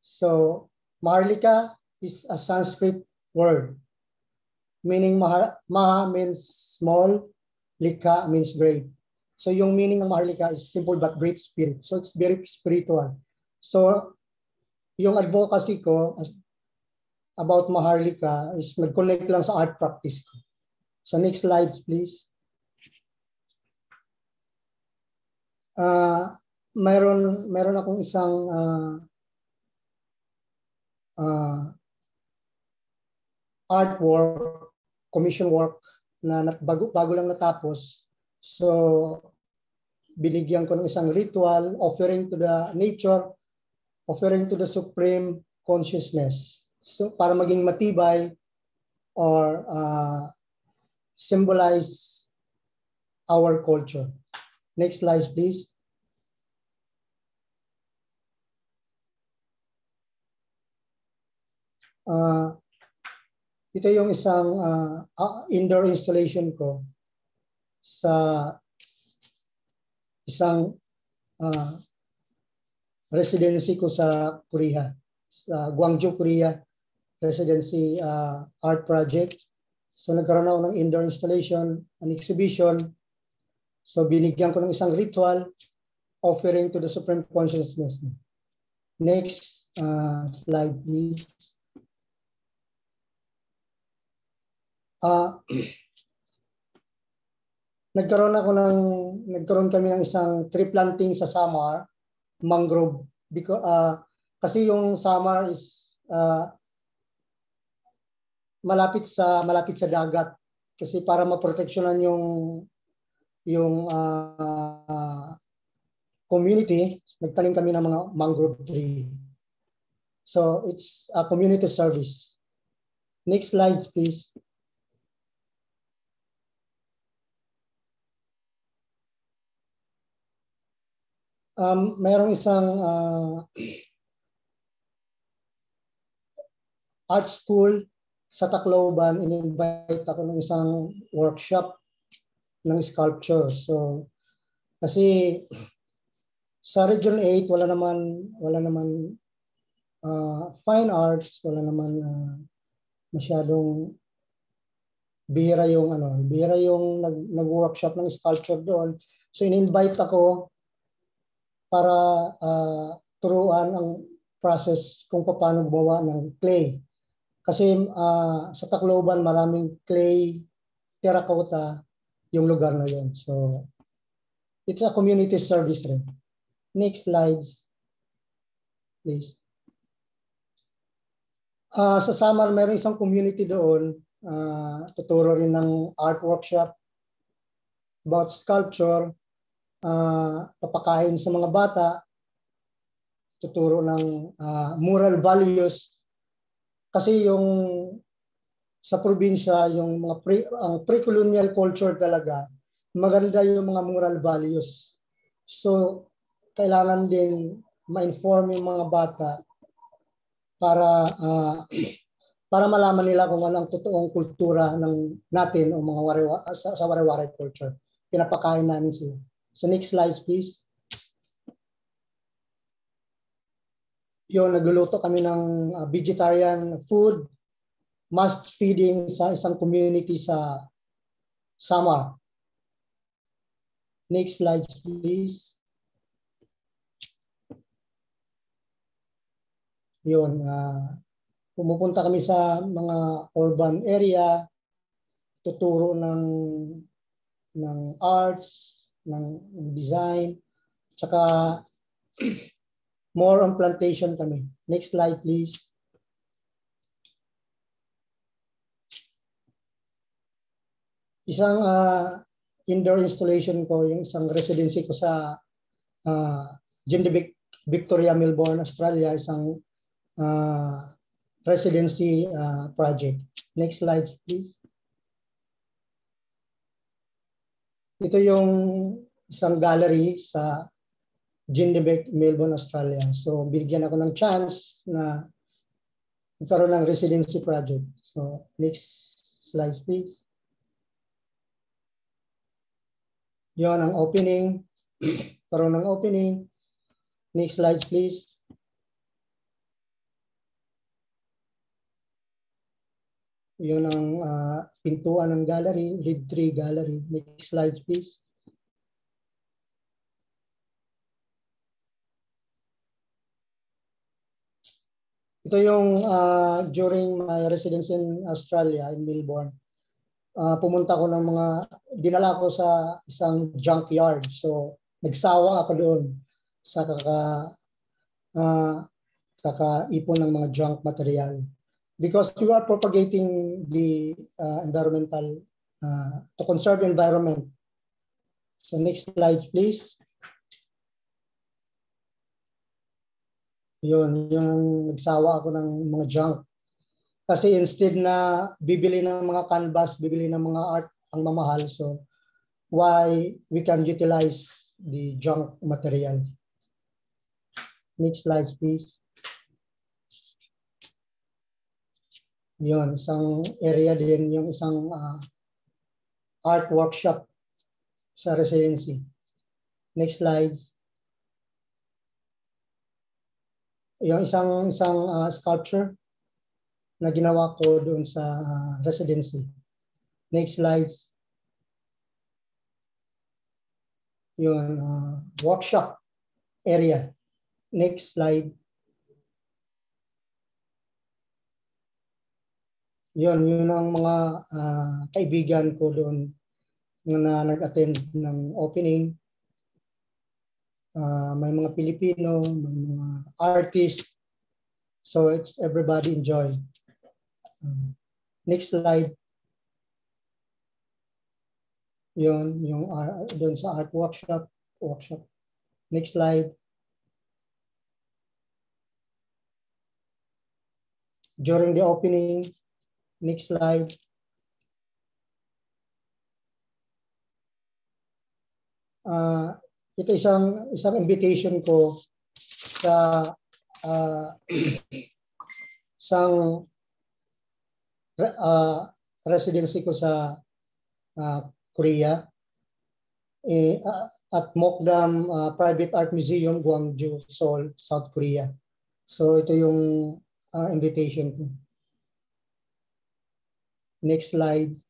So Maharlika is a Sanskrit word, meaning Maha means small, Lika means great. So yung meaning ng Maharlika is simple but great spirit. So it's very spiritual. So yung advocacy ko about Maharlika is nag-connect lang sa art practice ko. So next slides, please. Meron akong isang artwork, commission work na bago lang natapos. So binigyan ko ng isang ritual offering to the nature, offering to the Supreme Consciousness. So para maging matibay or symbolize our culture. Next slide, please. Ito yung isang indoor installation ko sa isang residency ko sa Korea, sa Gwangju, Korea, residency art project. So nagkaroon ako ng indoor installation, an exhibition. So binigyan ko ng isang ritual offering to the Supreme Consciousness. Next slide, please. Nagkaroon kami ng isang tree planting sa Samar, mangrove, because kasi yung Samar is malapit sa dagat, kasi para maproteksyonan yung community, nagtanim kami ng mga mangrove tree. So it's a community service. Next slide, please. Mayroong isang art school sa Tacloban. In-invite ako ng isang workshop ng sculpture. So kasi sa Region 8 wala naman fine arts, wala naman masyadong bihira yung nag-workshop ng sculpture doon. So in-invite ako para turuan ang process kung paano gumawa ng clay. Kasi sa Tacloban maraming clay, terracotta yung lugar na yun. So it's a community service rin. Next slides, please. Sa Samar, mayroon isang community doon. Tuturo rin ng art workshop about sculpture. Papakain sa mga bata, tuturo ng moral values, kasi yung sa probinsya yung ang pre-colonial culture talaga, maganda yung mga moral values. So kailangan din ma-inform yung mga bata para malaman nila kung ano ang totoong kultura natin o mga sa wari-wari culture. Pinapakain namin sila. So next slide, please. Nagluluto kami ng vegetarian food must feeding sa isang community sa Samar. Next slide, please. Yun, pumupunta kami sa mga urban area, tuturo ng arts, ng design, tsaka more on plantation kami. Next slide, please. Isang indoor installation ko, yung isang residency ko sa Victoria, Melbourne, Australia, isang residency project. Next slide, please. Ito yung isang gallery sa Jindebec, Melbourne, Australia. So, binigyan ako ng chance na magkaroon ng residency project. So, next slide, please. Yon ang opening. Karoon ng opening. Next slide, please. Yun ang pintuan ng gallery, Reed Tree Gallery. Next slide, please. Ito yung during my residence in Australia, in Melbourne. Pumunta ko ng dinala ko sa isang junkyard. So, nagsawa ako doon sa kakaipon ng mga junk material. Because we are propagating the environmental, to conserve the environment. So, next slide, please. Yun, yung nagsawa ako ng mga junk. Kasi instead na bibili ng mga canvas, bibili ng mga art ang mamahal. So, why we can utilize the junk material. Next slide, please. Yun, isang area din, yung isang art workshop sa residency. Next slide. Yung isang sculpture na ginawa ko doon sa residency. Next slide. Yun, workshop area. Next slide. Yun ang mga kaibigan ko doon na nag-attend ng opening. May mga Pilipino, may mga artists. So it's everybody enjoy. Next slide. Yun, yung doon sa art workshop. Next slide. During the opening. Next slide. Ito isang invitation ko sa isang residency ko sa Korea at Mokdam Private Art Museum, Gwangju, Seoul, South Korea. So ito yung invitation ko. Next slide.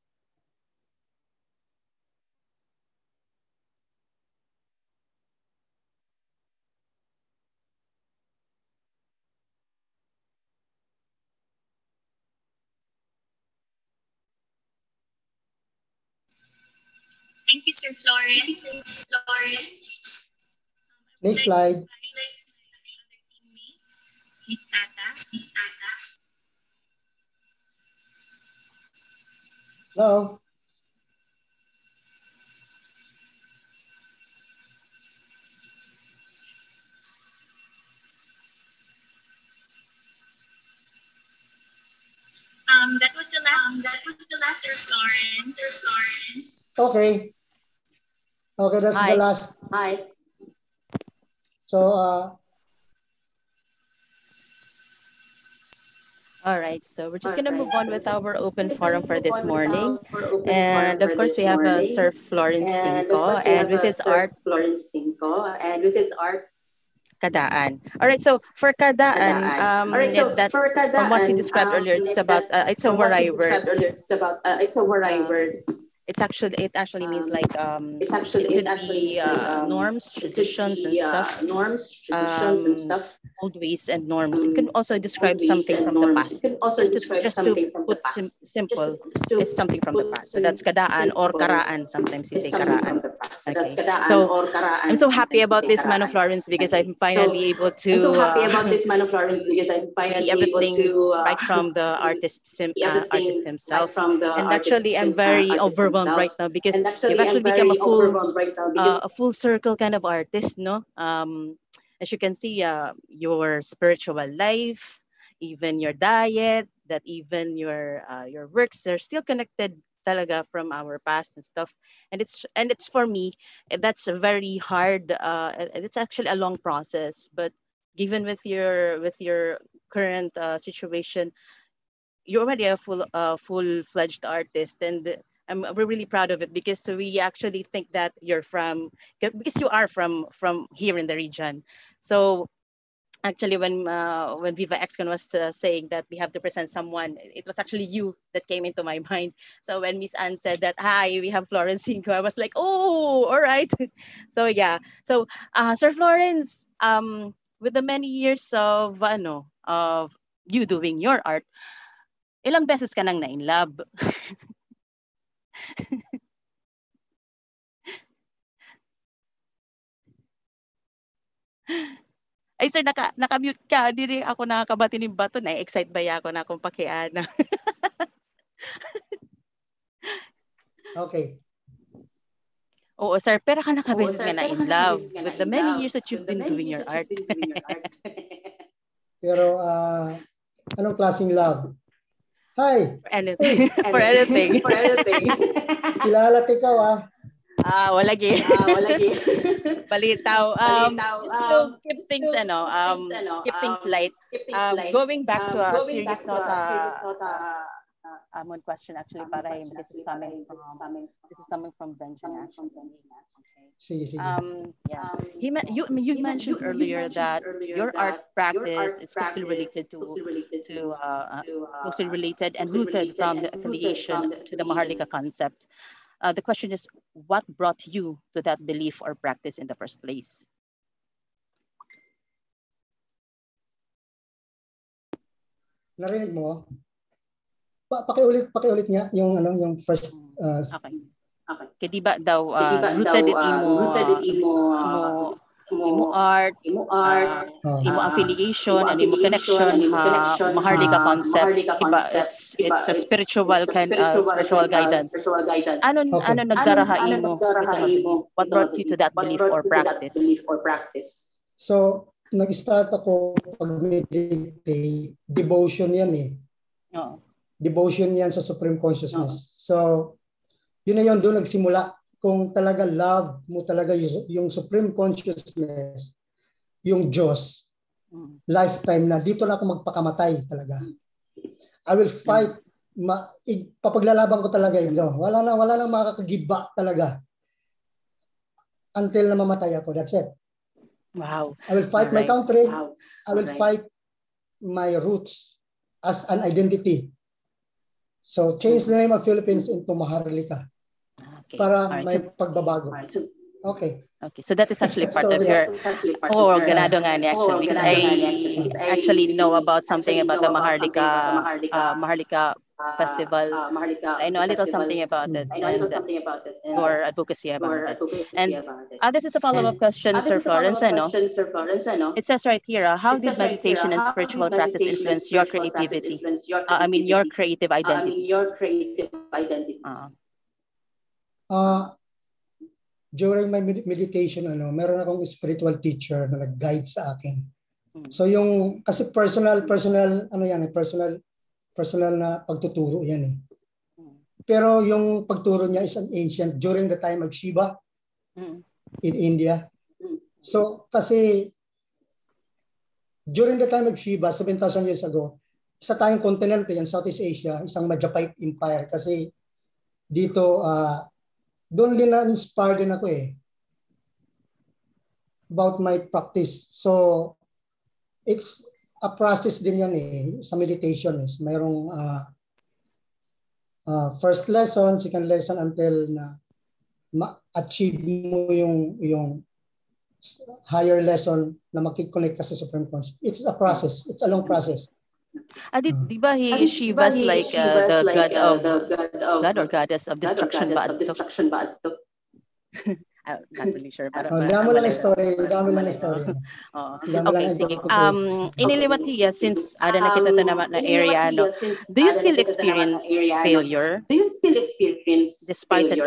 Thank you, Sir Florence. Next slide. Miss Tata. Hello. That was the last, Sir Florence. Okay. Okay, that's the last. Hi. So, All right, so we're just going to move on with our open forum for this morning. And of course, we have Sir Florence Cinco, and with his art, Kadaan. All right, so for Kadaan, that from what you described earlier, it's about it's a Waray word. It actually means like it could be norms, traditions, and stuff. Old ways and norms. It can also describe something from the past. Just to put simple, it's something from the past. So that's kadaan or karaan. Sometimes you say karaan. Okay. So I'm so happy about this, Mano Florence, because I'm finally able to see everything right from the artist himself. And actually, I'm very overwhelmed right now because you've actually become a full circle kind of artist, no? As you can see, your spiritual life, even your diet, that even your works are still connected talaga from our past and stuff. And it's for me, that's a very hard. It's actually a long process, but given with your current situation, you're already a full-fledged artist, and we're really proud of it because we actually think that you're because you are from here in the region. So actually, when Viva Excon was saying that we have to present someone, it was actually you that came into my mind. So when Miss Anne said that, hi, we have Florence Cinco, I was like, oh, all right. So yeah. So Sir Florence, with the many years of you doing your art, ilang beses ka nang na-in-love? Ay sir, naka-mute ka. Diri ako nakakabati ng bato. Na-excite ba ako na akong pakiana? Okay. Oo sir, pero ka nakabeses nga na-in-love with the many years that you've been doing your art. Pero anong klaseng love? Hi! For anything. Hey. For anything. For anything. Kilala ikaw wala gi. Balitaw. Just to keep things keep things light. Going back to a serious note, one question actually para this is coming from Benjamin actually. Sige. Yeah. You mentioned earlier that your art practice is closely related closely related and rooted from the affiliation to the Maharlika concept. The question is, what brought you to that belief or practice in the first place? Narinig mo? Pakiulit nga yung first. Okay. Kaya di ba daw rooted it imo art, imo affiliation, and imo connection Maharlika concept. Diba? It's a spiritual guidance. Ano nagdaraha imo? What brought you to that belief or practice? So, nag-start ako pag-meditate. Devotion yan eh. Oo. Devotion yan sa Supreme Consciousness. So, yun na yun, doon nagsimula. Kung talaga love mo talaga yung Supreme Consciousness, yung Diyos, lifetime na, dito na ako magpakamatay talaga. I will fight, papaglalaban ko talaga ito. Wala nang makakagiba talaga. Until na mamatay ako, that's it. Wow. I will fight my country. Wow. I will fight my roots as an identity. So change the name of Philippines into Maharlika. Okay. Para may pagbabago. Okay. Okay. So that is actually part of your ganado nga ni actually because I actually know about something about the Maharlika festival. I know a little something about it and your advocacy about it. And this is a follow-up question, Sir Florence. It says right here, how did meditation and spiritual practice influence your creativity? Your creative identity. During my meditation, meron akong spiritual teacher na nag-guide sa akin. So yung, kasi personal na pagtuturo yan eh. Pero yung pagturo niya is an ancient, during the time of Shiva in India. So kasi during the time of Shiva, 7,000 years ago, sa tayong continent yan, Southeast Asia, isang Majapahit Empire kasi dito, doon din na-inspire din ako eh. about my practice. So it's a process din yan eh. Sa meditation is mayroong first lesson, second lesson until na ma-achieve mo yung higher lesson na makikonnect ka sa Supreme Conscious. It's a process. It's a long process. Di ba Shiva's like the god or goddess of destruction ba? I'm not really sure. Dami lang story. Okay, sige. Iniliwat hiya, since ada na kita naman na area, no? Do you still experience failure? Despite that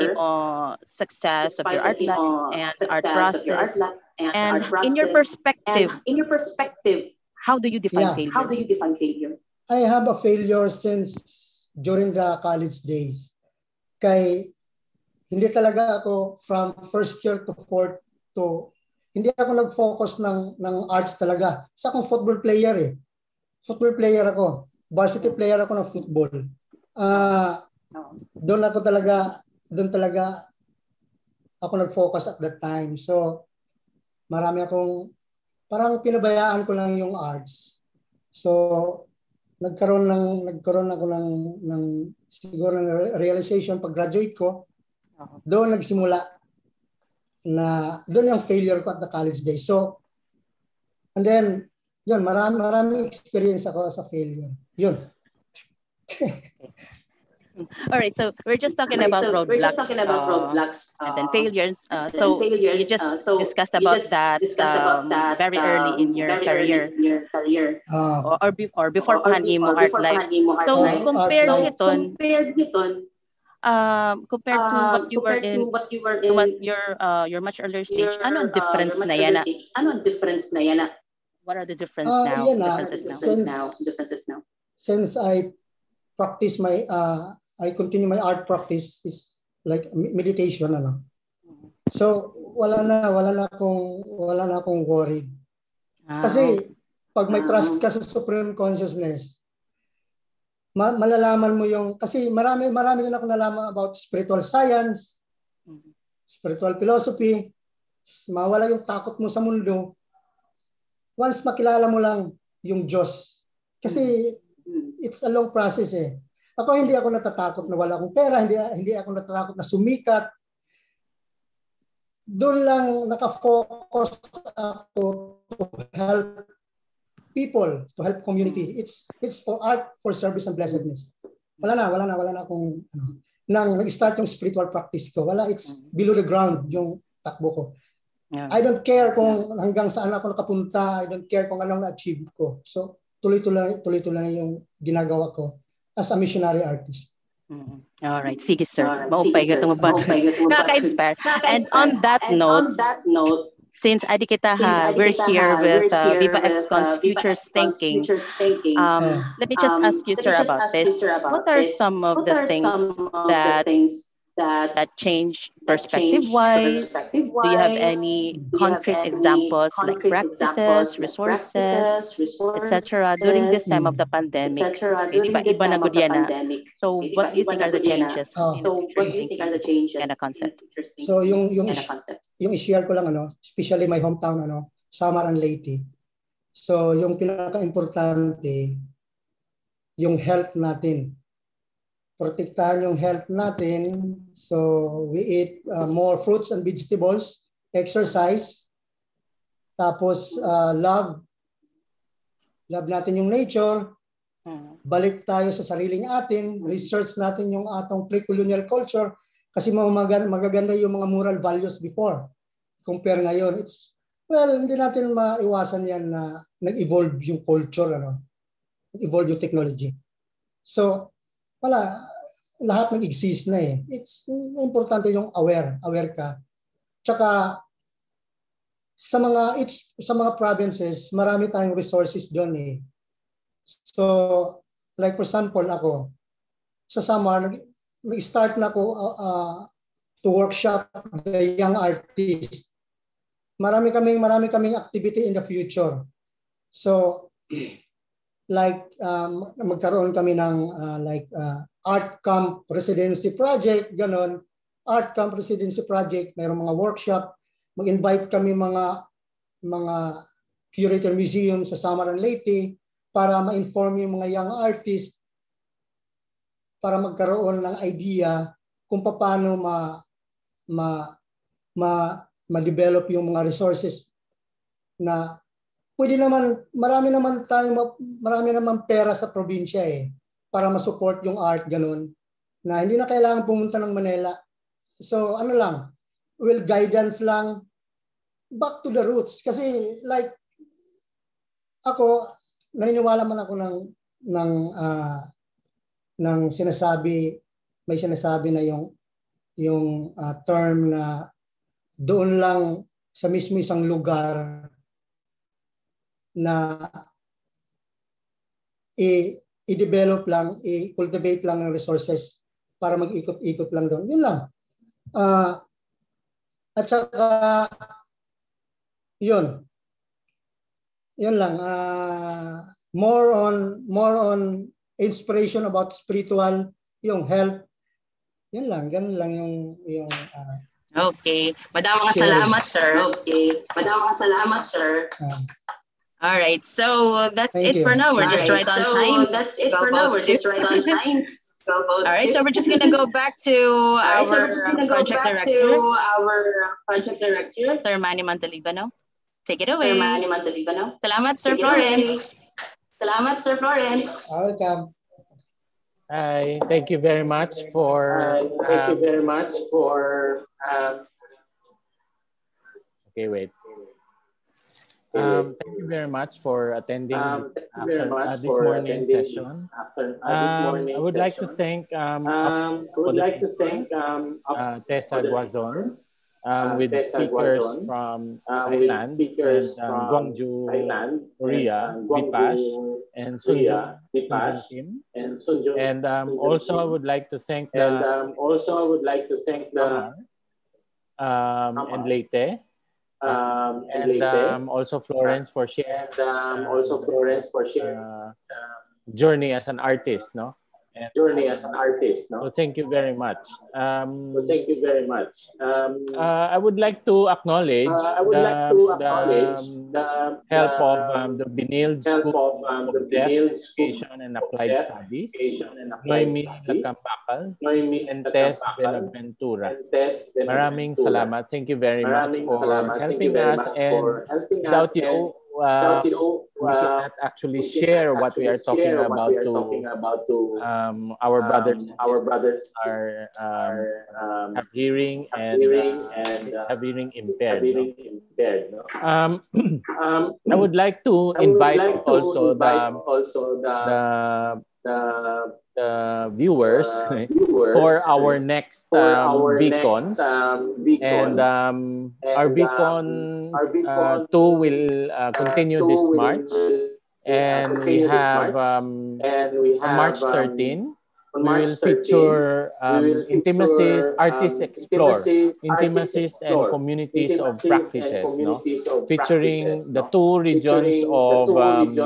success of your art life and art process? And in your perspective, how do you define failure? I have a failure since during the college days. Kay hindi talaga ako from first year to fourth to hindi ako nag-focus ng arts talaga. Isa akong football player eh. Football player ako. Varsity player ako ng football. Doon talaga ako nag-focus at that time. So marami akong parang pinabayaan ko lang yung arts. So nagkaroon ako ng siguro ng realization pag graduate ko. Doon nagsimula na doon yung failure ko at the college days. So and then yun, maraming experience ako sa failure. Yun. All right, so we're just talking about roadblocks and then failures. So you just discussed about that very early in your career, or before mo art life. So compared to what you were in, to what your much earlier stage, ano ang difference na yan? What are the differences now? Since I practice I continue my art practice is like meditation So wala na akong worried. Kasi pag may trust ka sa Supreme Consciousness, malalaman mo yung kasi marami din ako nalaman about spiritual science, spiritual philosophy, mawala yung takot mo sa mundo. Once makilala mo lang yung Diyos. Kasi it's a long process eh. Ako hindi ako natatakot na wala akong pera, hindi ako natatakot na sumikat. Doon lang nakafocus ako to help people, to help community. It's for art, for service and blessedness. Wala na akong nang nag-start yung spiritual practice ko. It's below the ground yung takbo ko. Yeah. I don't care kung hanggang saan ako nakapunta, I don't care kung anong na-achieve ko. So tuloy-tuloy yung ginagawa ko as a missionary artist. All right, sige sir. Maupay ka itong Nakaka-inspire. And on that note, since adi kita we're here with Viva XCon's Futures Thinking, let me just ask you, sir, about this. What are some of the things that change perspective-wise? Do you have any concrete examples like practices, resources, etc. during this time of the pandemic? Iba na good yan. So what do you think are the changes in kind of concept? So yung i-share ko lang especially my hometown Samar and Leyte. So yung pinaka-importante yung health natin. Protektahan yung health natin. So we eat more fruits and vegetables, exercise, tapos love natin yung nature, balik tayo sa sariling atin, research natin yung atong pre-colonial culture kasi magaganda yung mga moral values before. Compare ngayon, hindi natin maiwasan yan na nag-evolve yung culture, nag-evolve yung technology. So lahat nag-exist na eh. It's importante yung aware ka. Tsaka sa mga provinces, marami tayong resources doon eh. So like for example ako sa Samar nag-start na ako to workshop the young artists. Marami kaming activity in the future. So like magkaroon kami ng art camp residency project, ganon. Art camp residency project, mayroong mga workshop, mag-invite kami mga mga curator museum sa Samar and Leyte para ma-inform yung mga young artists para magkaroon ng idea kung paano ma-develop yung mga resources na pwede naman, marami naman pera sa probinsya para ma-support yung art, ganun, na hindi na kailangan pumunta ng Manila. So ano lang, guidance lang, back to the roots. Kasi like, ako, naniniwala man ako ng sinasabi, may sinasabi na yung term na doon lang sa mismo isang lugar na i-develop lang, i-cultivate lang ng resources para mag-ikot-ikot lang doon. Yun lang. At saka, yun lang. More on inspiration about spiritual, yung health. Yun lang, ganun lang yung Okay. Madamang salamat, sir. Okay. Madamang salamat, sir. All right. So that's it for now. We're just right on time. That's it for now. We're just right on time. All right. So we're just going to go back to our project director. Sir Manny Montalibano. Take it away. Salamat, Sir Florence. Salamat, Sir Florence. Welcome. Hi, thank you very much for. Okay, wait. Thank you very much for attending this morning session. I would like to thank Tessa Guazon with speakers from Thailand and Gwangju, Korea, Vipash, and Sunjung Kim. And also I would like to thank the and Leyte. Also Florence for sharing journey as an artist, no? So thank you very much. I would like to acknowledge the help of the Biennials School of Deaf Education and Applied Studies, Noemi Lacambakal, and Tess Benaventura. Maraming salamat. Thank you very much for helping us, and without you, we cannot actually share what we are talking about to our brothers and sisters are have hearing and have hearing impaired. No? I would like to invite also the viewers for our next beacons, and our beacon 2 will continue this March, and we have on March 13 we will feature intimacies, artists explore intimacies and communities of practices, no? Featuring the 2 regions of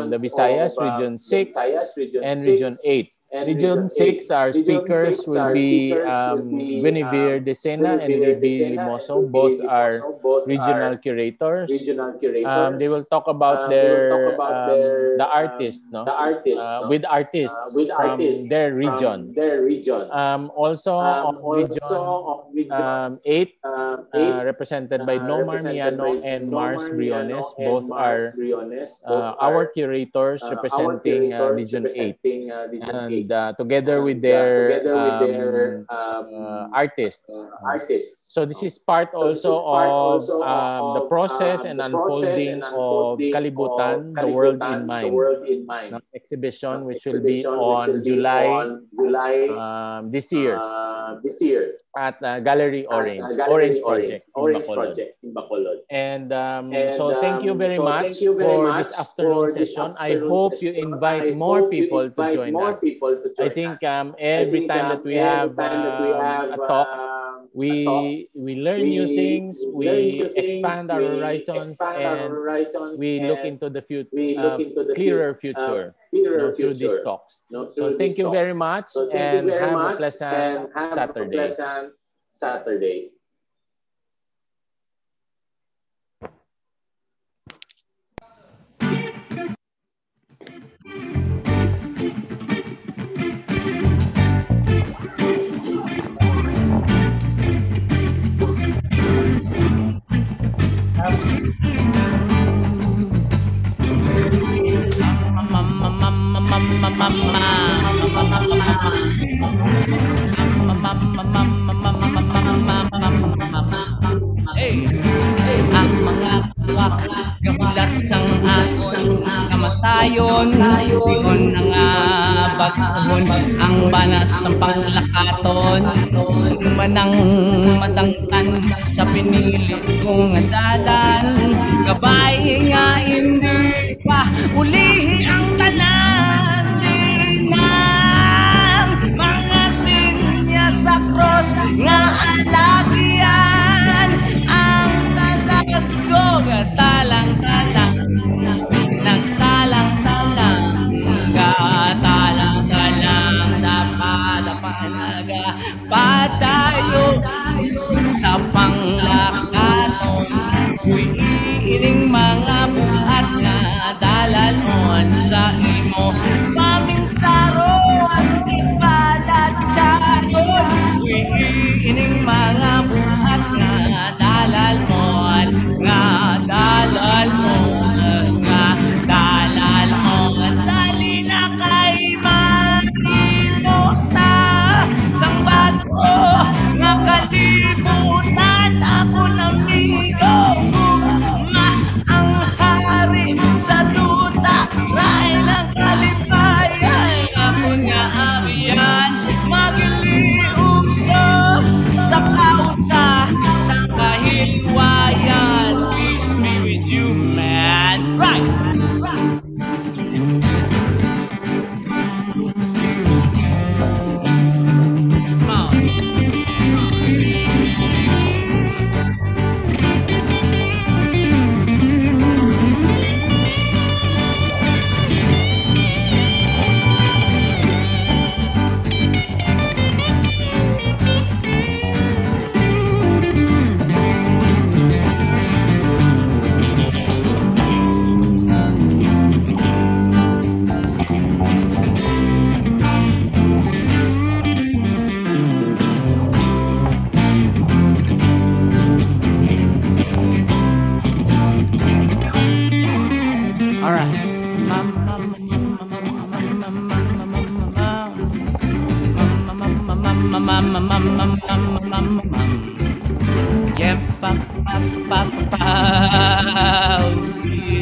the Visayas, Region 6 and Region 8. Region 6, our speakers will be Guinevere Decena and Libby Limoso. Both are regional curators. They will talk about their the artists, no? With artists from their region. Also on Region 8, represented by Nomar Miano and Mars Briones. Both are our curators representing Region 8. And together with their artists. So this is part also of the process and unfolding of Kalibutan, the World in Mind, exhibition, which will be on July this year at Gallery Orange Project in Bacolod. And so thank you very much for this afternoon session. I hope you invite more people to join us. I think every time that we have a talk, we learn new things, we expand our horizons, and we look into the clearer future, through these talks. So thank you very much, and have a pleasant Saturday. sang akon kamatayon diyon nga bagahon ang banas ang panglakaton manang madangtan sa pinili kong dalan gabay nga hindi pa ulihi ang tanan ng mga sinya sa cross nga alagyan ang talagog talang-talang nagtalang-talang gatalang-talang dapat-dapanaga padayo sa panglakaton iining mga buhat nga dalalon sa imo paminsaro at ibalat tiyayon iining mga buhat nga dalalon nga dalalon nga dalalon dali na kay manimota sang bago nga kalibutan ako namigo ang hari sa duta ray ng kalipayan ako nga ariyan magiliuso sa kausa sa kahilwayan peace be with you man right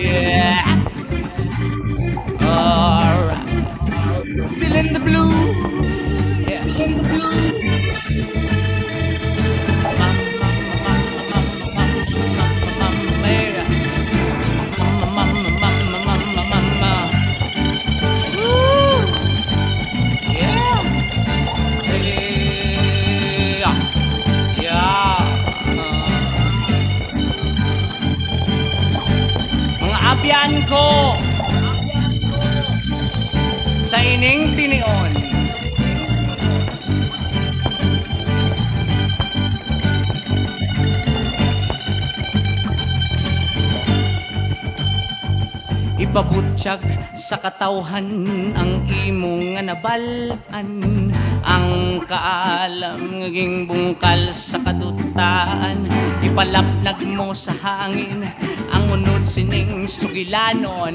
yeah. All right. Feeling the blue. Yeah. Feeling the blue. Abyan ko sa ining tinion ipabutsyag sa katawhan ang imong nga nabalan ang kaalam ngaging bungkal sa kadutaan ipalapnag mo sa hangin ang unod sining sugilanon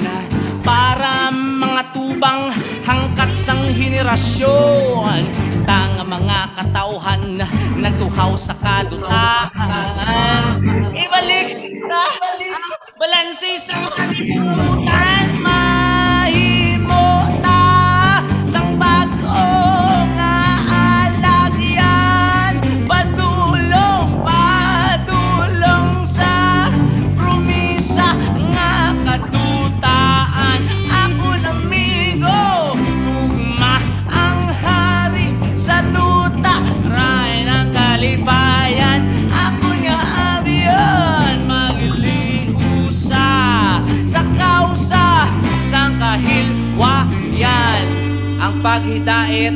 para mga tubang hangkat sang henerasyon tanga mga katawhan nagtuhaw sa kadutaan ibalik na balansi sa kalibutan mahimo ta sang bag-o nga alagyan padulong sa promisa nga katutaan ako namigo tugma ang hari sa tuta ray ng kalipayan ako nga abiyon magiliusa sa kausa sang kahilwayan ang paghidait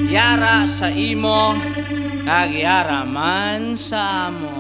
yara sa imo kag yara man sa amo